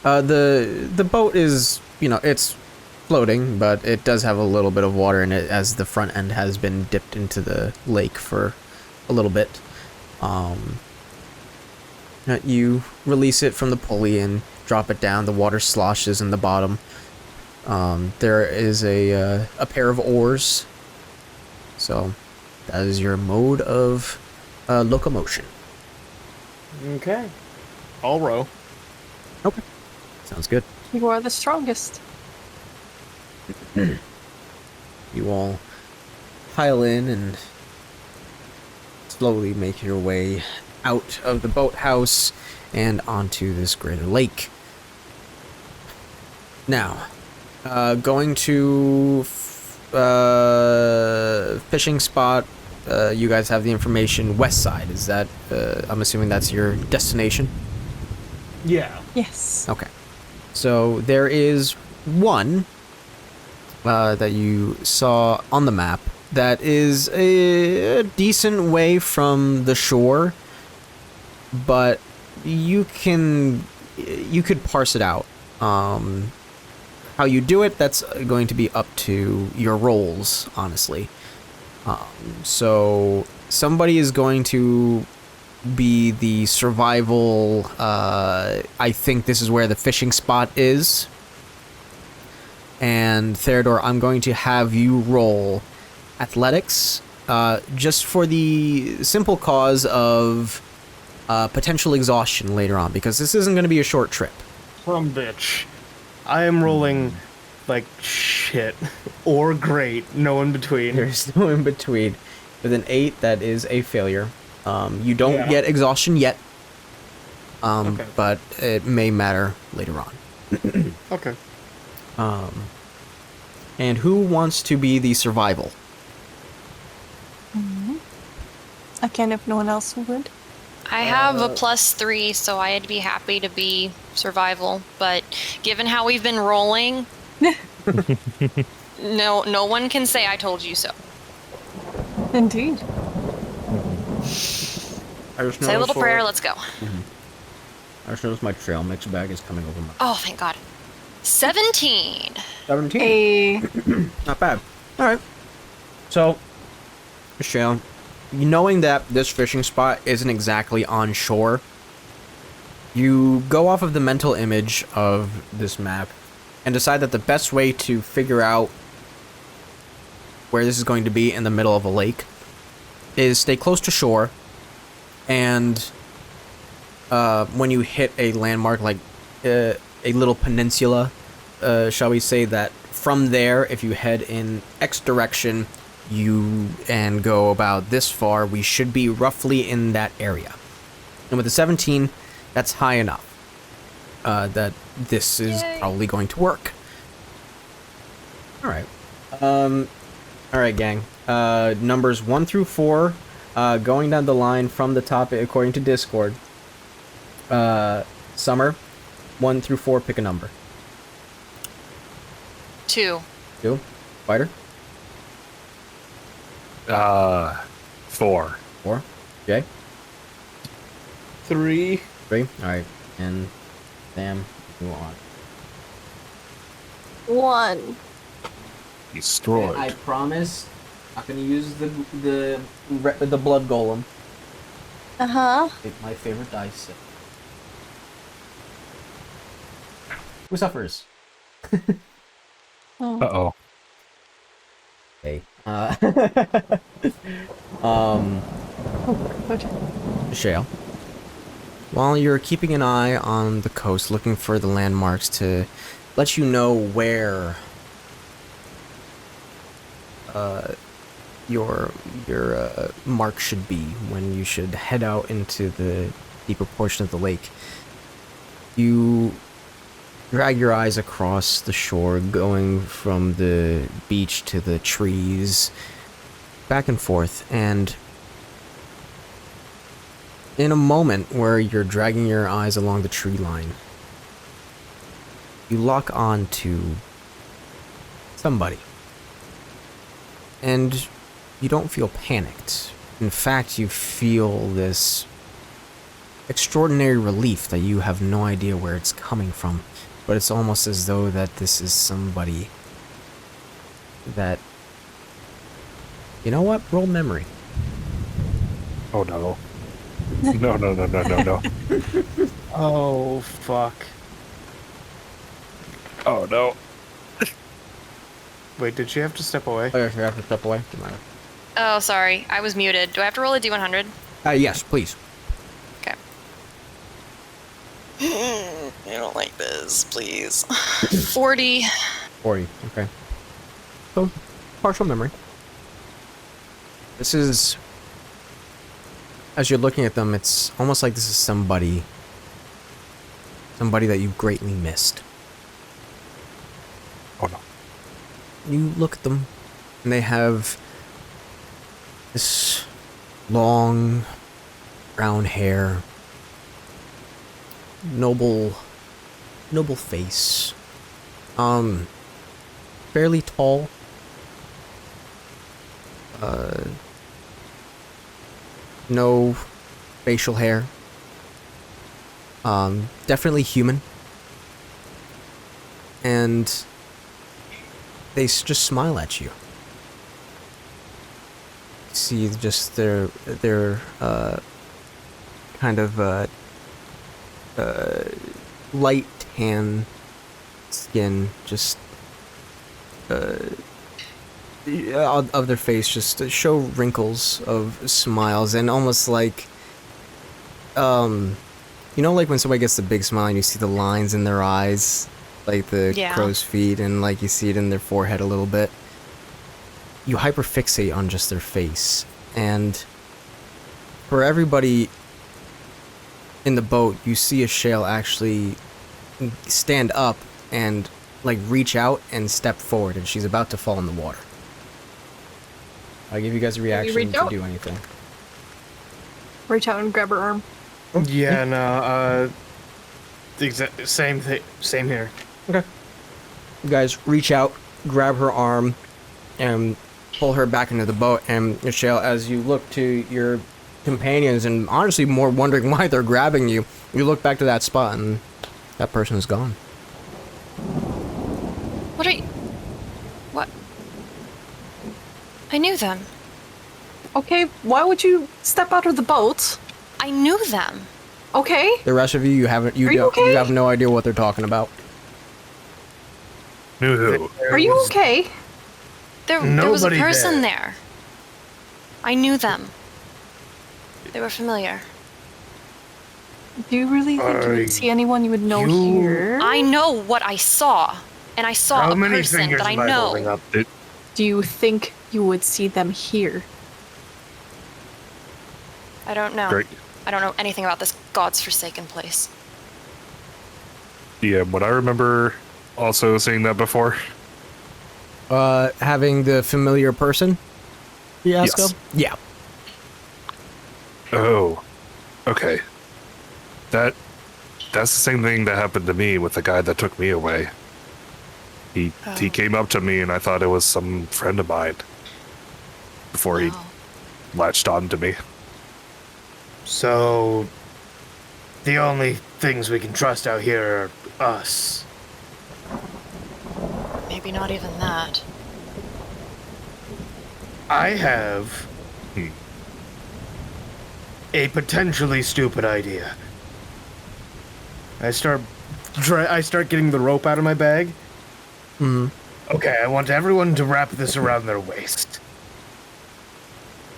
the boat is, it's floating, but it does have a little bit of water in it as the front end has been dipped into the lake for a little bit. You release it from the pulley and drop it down. The water sloshes in the bottom. There is a pair of oars. So that is your mode of locomotion. Okay. I'll row. Okay. Sounds good. You are the strongest. You all pile in and slowly make your way out of the boathouse and onto this greater lake. Now, going to fishing spot. You guys have the information. West side. Is that? I'm assuming that's your destination. Yeah. Yes. Okay. So there is one that you saw on the map that is a decent way from the shore, but you could parse it out. How you do it, that's going to be up to your roles, honestly. So somebody is going to be the survival. I think this is where the fishing spot is. And Theodore, I'm going to have you roll athletics, just for the simple cause of potential exhaustion later on, because this isn't going to be a short trip. Some bitch. I am rolling like shit. Or great. No in between. There's no in between. With an 8, that is a failure. You don't get exhaustion yet, Okay. but it may matter later on. Okay. And who wants to be the survival? Again, if no one else would. I have a +3, so I'd be happy to be survival. But given how we've been rolling, no one can say I told you so. Indeed. Say a little prayer. Let's go. I just noticed my trail mix bag is coming over my... Oh, thank God. 17. 17. A Not bad. All right. So, Michelle, knowing that this fishing spot isn't exactly on shore, you go off of the mental image of this map and decide that the best way to figure out where this is going to be in the middle of a lake is stay close to shore, and when you hit a landmark like a little peninsula, shall we say, that from there, if you head in X direction and go about this far, we should be roughly in that area. And with the 17, that's high enough that this is probably going to work. All right. All right, gang. Numbers 1 through 4, going down the line from the top according to Discord. Summer, 1 through 4, pick a number. 2. 2. Spider? 4. 4. Jay? 3. 3. Alright. And Sam, go on. 1. Destroyed. I promise I'm gonna use the blood golem. Uh-huh. My favorite dice. Who suffers? Uh-oh. Hey. Good. Shale. While you're keeping an eye on the coast, looking for the landmarks to let you know where your mark should be when you should head out into the deeper portion of the lake, you drag your eyes across the shore, going from the beach to the trees, back and forth, and in a moment where you're dragging your eyes along the tree line, you lock on to somebody. And you don't feel panicked. In fact, you feel this extraordinary relief that you have no idea where it's coming from. But it's almost as though that this is somebody that... You know what? Roll memory. Oh no. No. Oh, fuck. Oh no. Wait, did she have to step away? Oh, yeah, you have to step away. Oh, sorry. I was muted. Do I have to roll a D100? Yes, please. Okay. I don't like this, please. 40. 40, okay. So, partial memory. This is, as you're looking at them, it's almost like this is somebody that you greatly missed. Oh no. You look at them, and they have this long brown hair, noble face, fairly tall, no facial hair, definitely human, and they just smile at you. See just their kind of light tan skin, just of their face, just to show wrinkles of smiles, and almost like you know, like when somebody gets the big smile and you see the lines in their eyes, like the crow's feet, and like you see it in their forehead a little bit. You hyperfixate on just their face, and for everybody in the boat, you see a Shale actually stand up and like reach out and step forward, and she's about to fall in the water. I'll give you guys a reaction to do anything. Reach out and grab her arm. Yeah, no, same thing, same here. Okay. You guys reach out, grab her arm, and pull her back into the boat. And Michelle, as you look to your companions, and honestly more wondering why they're grabbing you, you look back to that spot, and that person is gone. What are you... What? I knew them. Okay, why would you step out of the boat? I knew them. Okay. The rest of you, you have no idea what they're talking about. Knew who? Are you okay? There was a person there. I knew them. They were familiar. Do you really think you would see anyone you would know here? I know what I saw. And I saw a person that I know. Do you think you would see them here? I don't know. Great. I don't know anything about this God's forsaken place. Yeah, would I remember also seeing that before? Having the familiar person? Fiasco? Yes. Yeah. Oh, okay. That's the same thing that happened to me with the guy that took me away. He came up to me and I thought it was some friend of mine before he latched on to me. So, the only things we can trust out here are us. Maybe not even that. I have a potentially stupid idea. I start getting the rope out of my bag. Mm-hmm. Okay, I want everyone to wrap this around their waist.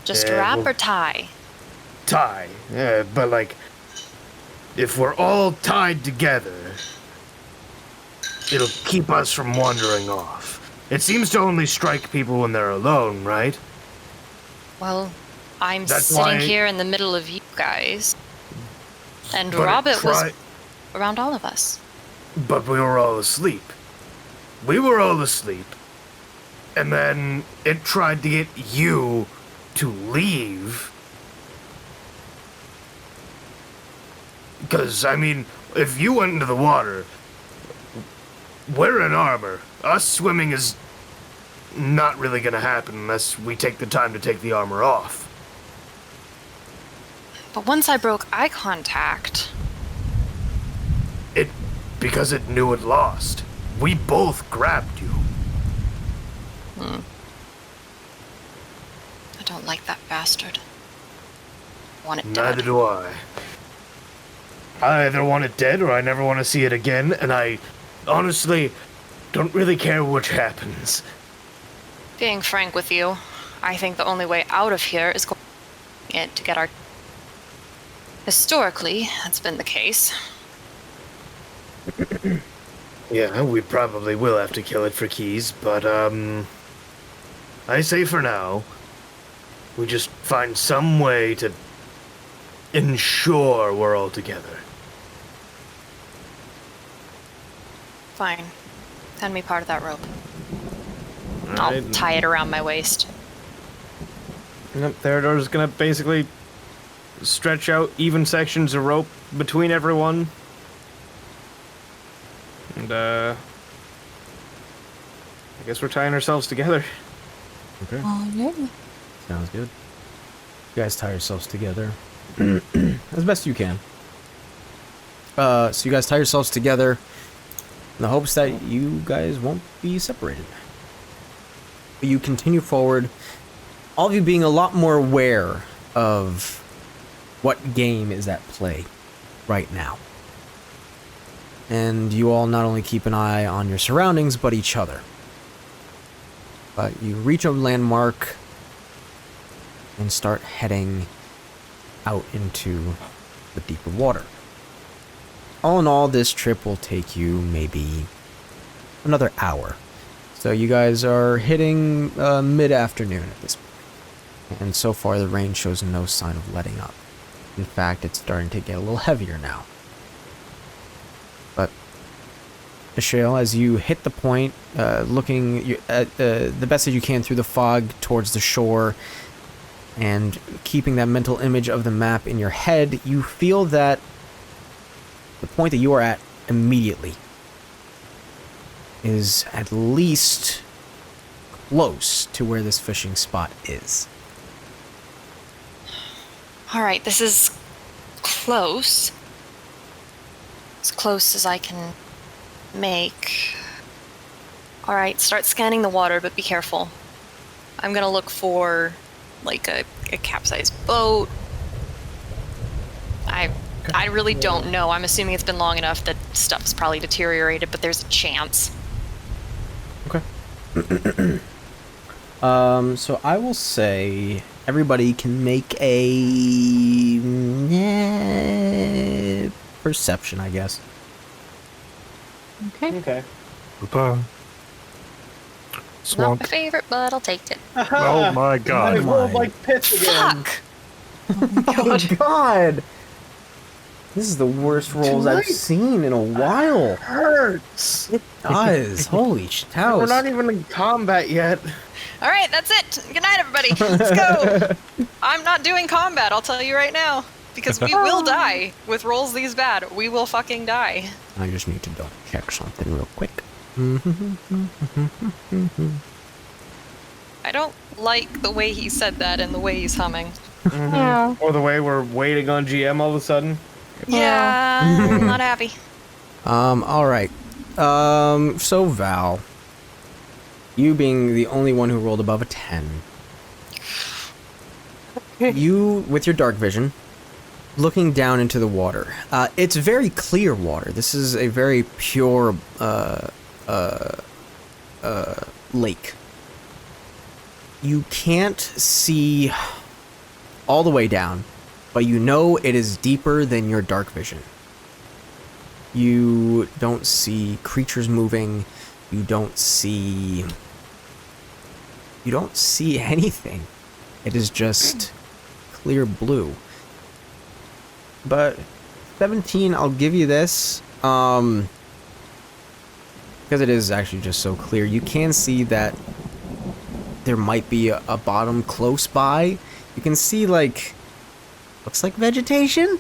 Just wrap or tie? Tie. But like, if we're all tied together, it'll keep us from wandering off. It seems to only strike people when they're alone, right? Well, I'm sitting here in the middle of you guys. And But Robert was around all of us. But we were all asleep. We were all asleep. And then it tried to get you to leave. Because, I mean, if you went into the water, we're in armor. Us swimming is not really going to happen unless we take the time to take the armor off. But once I broke eye contact... Because it knew it lost. We both grabbed you. I don't like that bastard. I want it dead. Neither do I. I either want it dead or I never want to see it again, and I honestly don't really care which happens. Being frank with you, I think the only way out of here is going to get our... Historically, that's been the case. Yeah, we probably will have to kill it for keys, but, I say for now, we just find some way to ensure we're all together. Fine. Send me part of that rope. All I'll right. tie it around my waist. Yep, Theodore's gonna basically stretch out even sections of rope between everyone. And, I guess we're tying ourselves together. Okay. Oh, yeah. Sounds good. You guys tie yourselves together as best you can. So you guys tie yourselves together in the hopes that you guys won't be separated. But you continue forward, all of you being a lot more aware of what game is at play right now. And you all not only keep an eye on your surroundings, but each other. But you reach a landmark and start heading out into the deeper water. All in all, this trip will take you maybe another hour. So you guys are hitting mid-afternoon at this point. And so far the rain shows no sign of letting up. In fact, it's starting to get a little heavier now. But Michelle, as you hit the point, looking at the best that you can through the fog towards the shore, and keeping that mental image of the map in your head, you feel that the point that you are at immediately is at least close to where this fishing spot is. All right, this is close. As close as I can make. All right, start scanning the water, but be careful. I'm gonna look for like a capsized boat. I really don't know. I'm assuming it's been long enough that stuff's probably deteriorated, but there's a chance. Okay. So I will say everybody can make a perception, I guess. Okay. Okay. Goodbye. Not Swamp. my favorite, but I'll take it. Oh my I god. rolled like pits again. Fuck! Oh God! This is the worst rolls I've Tonight. seen in a while. Hurts. It does. Holy cows. We're not even in combat yet. All right, that's it. Good night, everybody. Let's go. I'm not doing combat, I'll tell you right now. Because we will die with rolls these bad. We will fucking die. I just need to double check something real quick. I don't like the way he said that and the way he's humming. Yeah. Or the way we're waiting on GM all of a sudden. Yeah, not happy. Alright. So Val, you being the only one who rolled above a 10, you, with your dark vision, looking down into the water. It's very clear water. This is a very pure, lake. You can't see all the way down, but you know it is deeper than your dark vision. You don't see creatures moving. You don't see anything. It is just clear blue. But 17, I'll give you this. Because it is actually just so clear. You can see that there might be a bottom close by. You can see, like, looks like vegetation.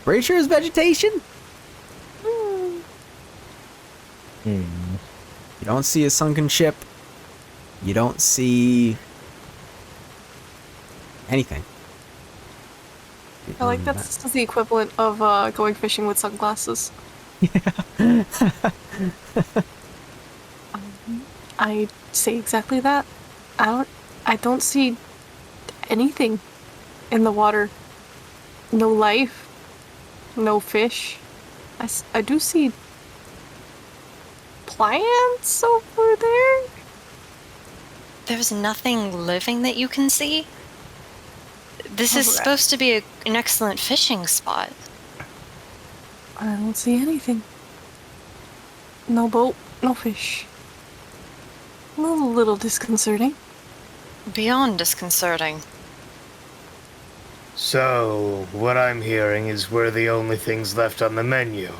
Pretty sure it's vegetation. You don't see a sunken ship. You don't see anything. I like that's the equivalent of going fishing with sunglasses. I say exactly that. I don't see anything in the water. No life. No fish. I do see plants over there. There's nothing living that you can see? This is Alright. supposed to be an excellent fishing spot. I don't see anything. No boat, no fish. A little disconcerting. Beyond disconcerting. So, what I'm hearing is we're the only things left on the menu.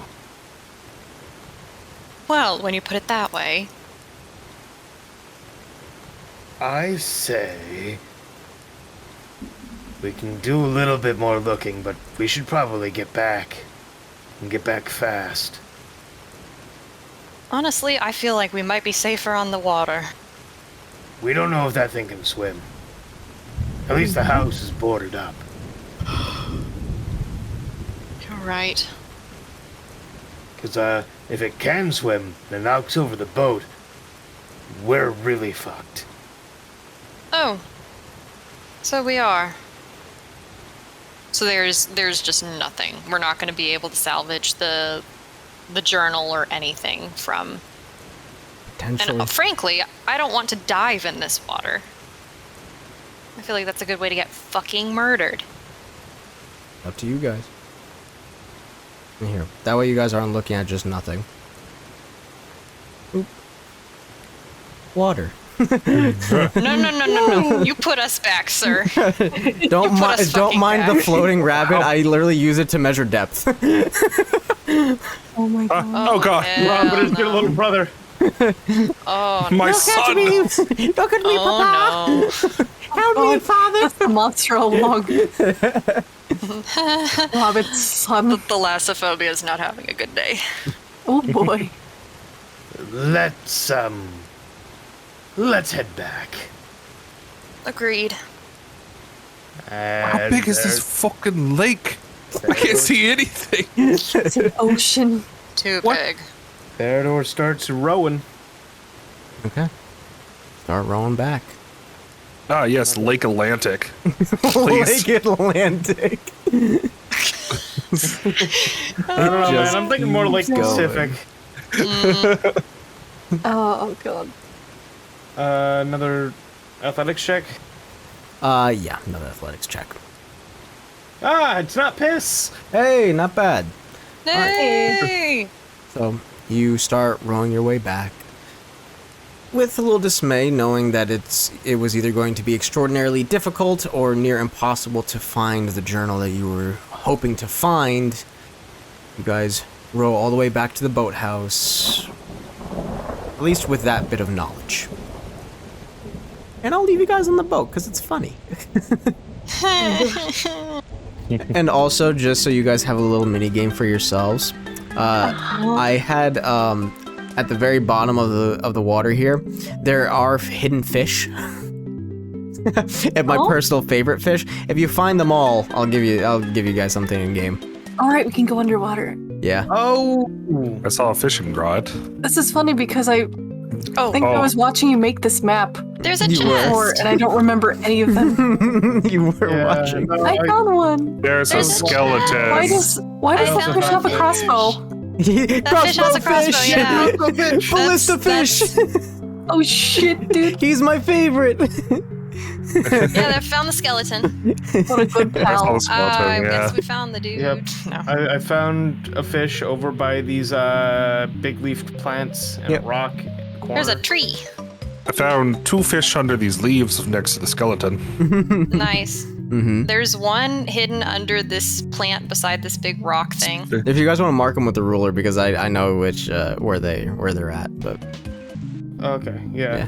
Well, when you put it that way. I say we can do a little bit more looking, but we should probably get back. And get back fast. Honestly, I feel like we might be safer on the water. We don't know if that thing can swim. At least the house is boarded up. You're right. Because, if it can swim and knocks over the boat, we're really fucked. Oh. So we are. So there's just nothing. We're not going to be able to salvage the journal or anything from... Potentially. And frankly, I don't want to dive in this water. I feel like that's a good way to get fucking murdered. Up to you guys. Here. That way you guys aren't looking at just nothing. Oop. Water. No. You put us back, sir. Don't fucking mind the back. floating rabbit. I literally use it to measure depth. Oh my god. Oh god. hell But it's your no. little brother. Oh, My son! Look at me, oh Help me, father! That's the monster all along. Hobbit's son. no. The Thalassophobia is not having a good day. Oh boy. Let's head back. Agreed. How big is this fucking lake? I can't see anything. It's an ocean. Too What? big. Theodore starts rowing. Okay. Start rowing back. Ah, yes, Lake Atlantic. Please. Lake Atlantic. I don't know, man. I'm thinking more like keeps Pacific. Oh god. Another athletics check. Yeah, another athletics check. Ah, it's not piss. Hey, not bad. Hey! So you start rowing your way back with a little dismay, knowing that it was either going to be extraordinarily difficult or near impossible to find the journal that you were hoping to find. You guys row all the way back to the boathouse, at least with that bit of knowledge. And I'll leave you guys on the boat because it's funny. And also, just so you guys have a little mini game for yourselves, I had at the very bottom of the water here, there are hidden fish. And my personal favorite fish. If you find them all, I'll give you guys something in game. Alright, we can go underwater. Yeah. Oh. I saw a fishing rod. This is funny because I Oh, think I was watching you make this map there's a You were. before, chest. and I don't remember any of them. You were watching. No, I found one. There's a There's a- skeleton. Why does I the fish have a crossbow? That fish has a crossbow, yeah. Ballista fish. Oh shit, dude. He's my favorite. Yeah, they found the skeleton. What a good I saw pal. the skeleton, I yeah. guess we found the dude. Yep. No. I found a fish over by these big leafed plants and Yep. a rock. There's a tree. I found 2 fish under these leaves next to the skeleton. Nice. Mm-hmm. There's one hidden under this plant beside this big rock thing. If you guys want to mark them with the ruler, because I know which where they're at, but Okay. Yeah.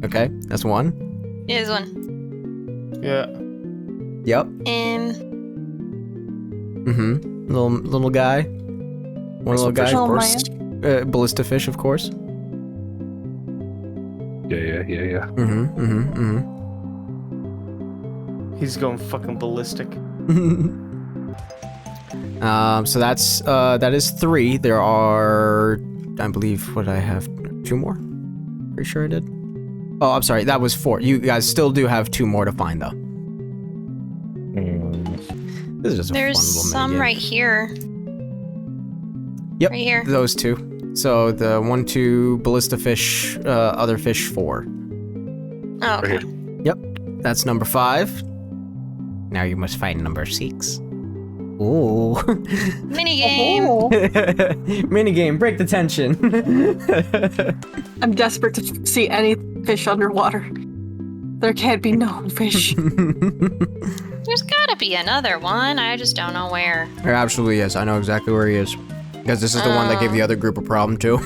okay, that's one. Here's one. Yeah. Yep. Mm-hmm. Little guy. One little guy. Oh, Of course. Ballista fish, of course. Yeah. Mm-hmm. He's going fucking ballistic. So that is 3. There are, I believe, what I have 2 more. Pretty sure I did. Oh, I'm sorry. That was 4. You guys still do have 2 more to find, though. This is just a There's fun little some minigame. right here. Yep. Right here. Those 2. So the 1, 2 ballista fish, other fish 4. Oh, okay. That's number 5. Now you must find number 6. Ooh. Mini game. Oh, Minigame, break the tension. I'm desperate to see any fish underwater. There can't be no fish. There's gotta be another one. I just don't know where. There absolutely is. I know exactly where he is. Because this is the one that gave the other group a problem too.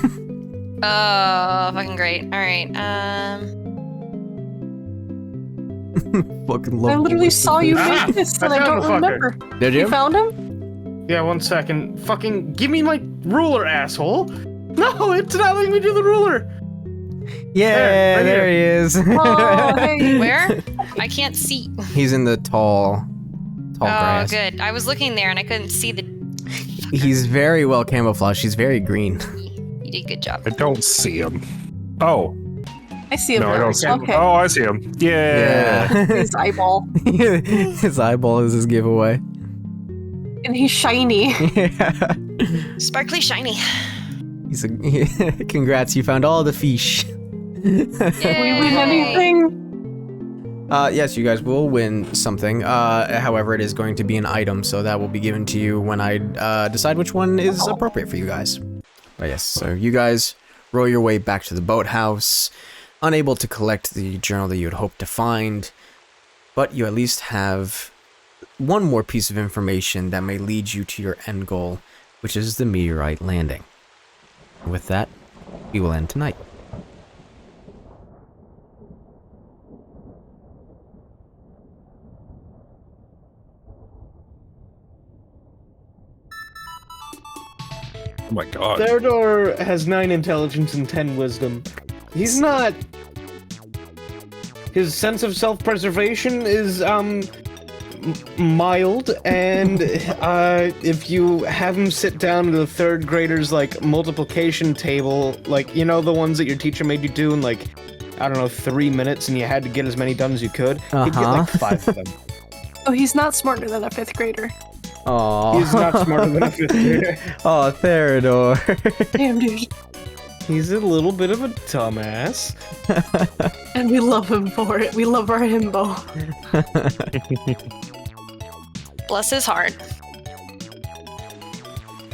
Oh, fucking great. All right. Fucking love I literally ballistic saw you fish. make this, and I I found don't the fucker. remember. Did You you? found him? Yeah, 1 second. Fucking give me my ruler, asshole. No, it's not letting me do the ruler. Yeah, Right there he is. Oh, hey. Where? I can't see. He's in the tall Oh, grass. good. I was looking there and I couldn't see the. He's very well camouflaged. He's very green. You did a good job. I don't see him. Oh, I see him no, I now. don't see him. Okay. Oh, I see him. Yeah. His eyeball. His eyeball is his giveaway. And he's shiny. Yeah. Sparkly shiny. He's a, congrats, you found all the fish. We win anything? Yes, you guys will win something. However, it is going to be an item, so that will be given to you when I decide which one is appropriate for you guys. But yes, so you guys row your way back to the boathouse, unable to collect the journal that you had hoped to find, but you at least have one more piece of information that may lead you to your end goal, which is the meteorite landing. And with that, we will end tonight. Oh my god. Theodore has 9 intelligence and 10 wisdom. He's not. His sense of self-preservation is mild, and if you have him sit down to the 3rd graders like multiplication table, like you know the ones that your teacher made you do in like I don't know 3 minutes, and you had to get as many done as you could, he'd get like 5 of them. Oh, he's not smarter than a 5th grader. Aww. He's not smarter than a 5th grader. Oh, Theodore. Damn, dude. He's a little bit of a dumbass. And we love him for it. We love our himbo. Bless his heart.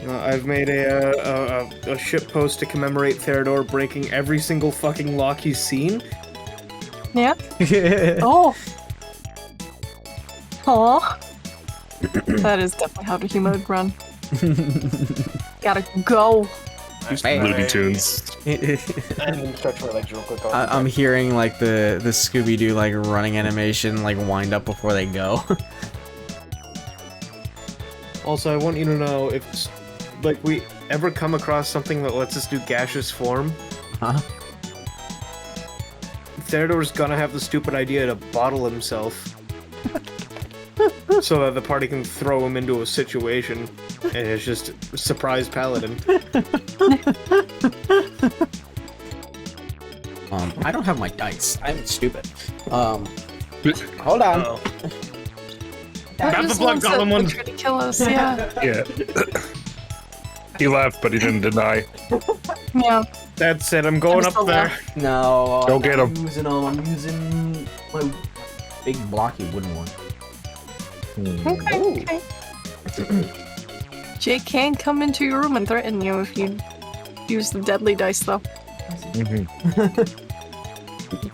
I've made a ship post to commemorate Theodore breaking every single fucking lock he's seen. Yeah? Oh. Aw. That is definitely how the human would run. Gotta go. Looney Tunes. I didn't even stretch my legs real quick. I'm hearing like the Scooby-Doo like running animation like wind up before they go. Also, I want you to know if like we ever come across something that lets us do gaseous form, Huh? Theodore's gonna have the stupid idea to bottle himself. So that the party can throw him into a situation, and it's just surprise paladin. I don't have my dice. I'm stupid. Hold on. Oh. That Grab was the blood ones that golem one. were trying to kill us, yeah. Yeah. He left, but he didn't deny. Yeah. That's it. I'm going I'm up still there. No. Go get him. I'm using my big blocky wooden one. Okay. Jake can come into your room and threaten you if you use the deadly dice, though.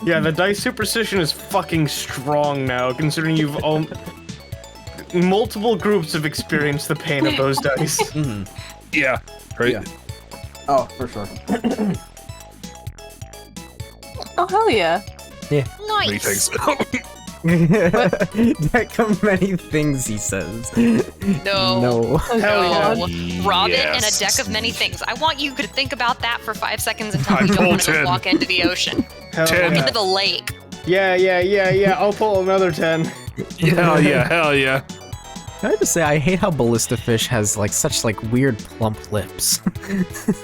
Yeah, the dice superstition is fucking strong now, considering you've multiple groups have experienced the pain of those dice. Yeah. Right. Yeah. Oh, for sure. Oh, hell yeah. Many Nice. things. Deck of many things, he says. No. No. Hell yeah. No. Robin and a Yes. deck of many things. I want you to think about that for 5 seconds until I you don't pulled want to 10. walk into the ocean. Hell 10. Into the lake. Yeah. I'll pull another 10. Hell yeah. Hell yeah. Can I just say, I hate how ballista fish has like such like weird plump lips.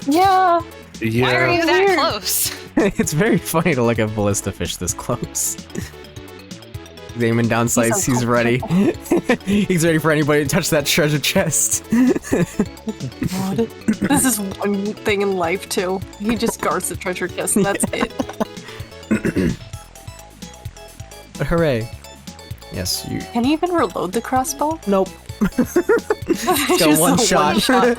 Yeah. Yeah. Why are you that Weird. close? It's very funny to look at ballista fish this close. He's aiming down sights, he's ready. He's ready for anybody to touch that treasure chest. God. This is one thing in life, too. He just guards the treasure chest, and that's it. But hooray. Yes, you. Can you even reload the crossbow? Nope. Just Go one a shot. one-shot.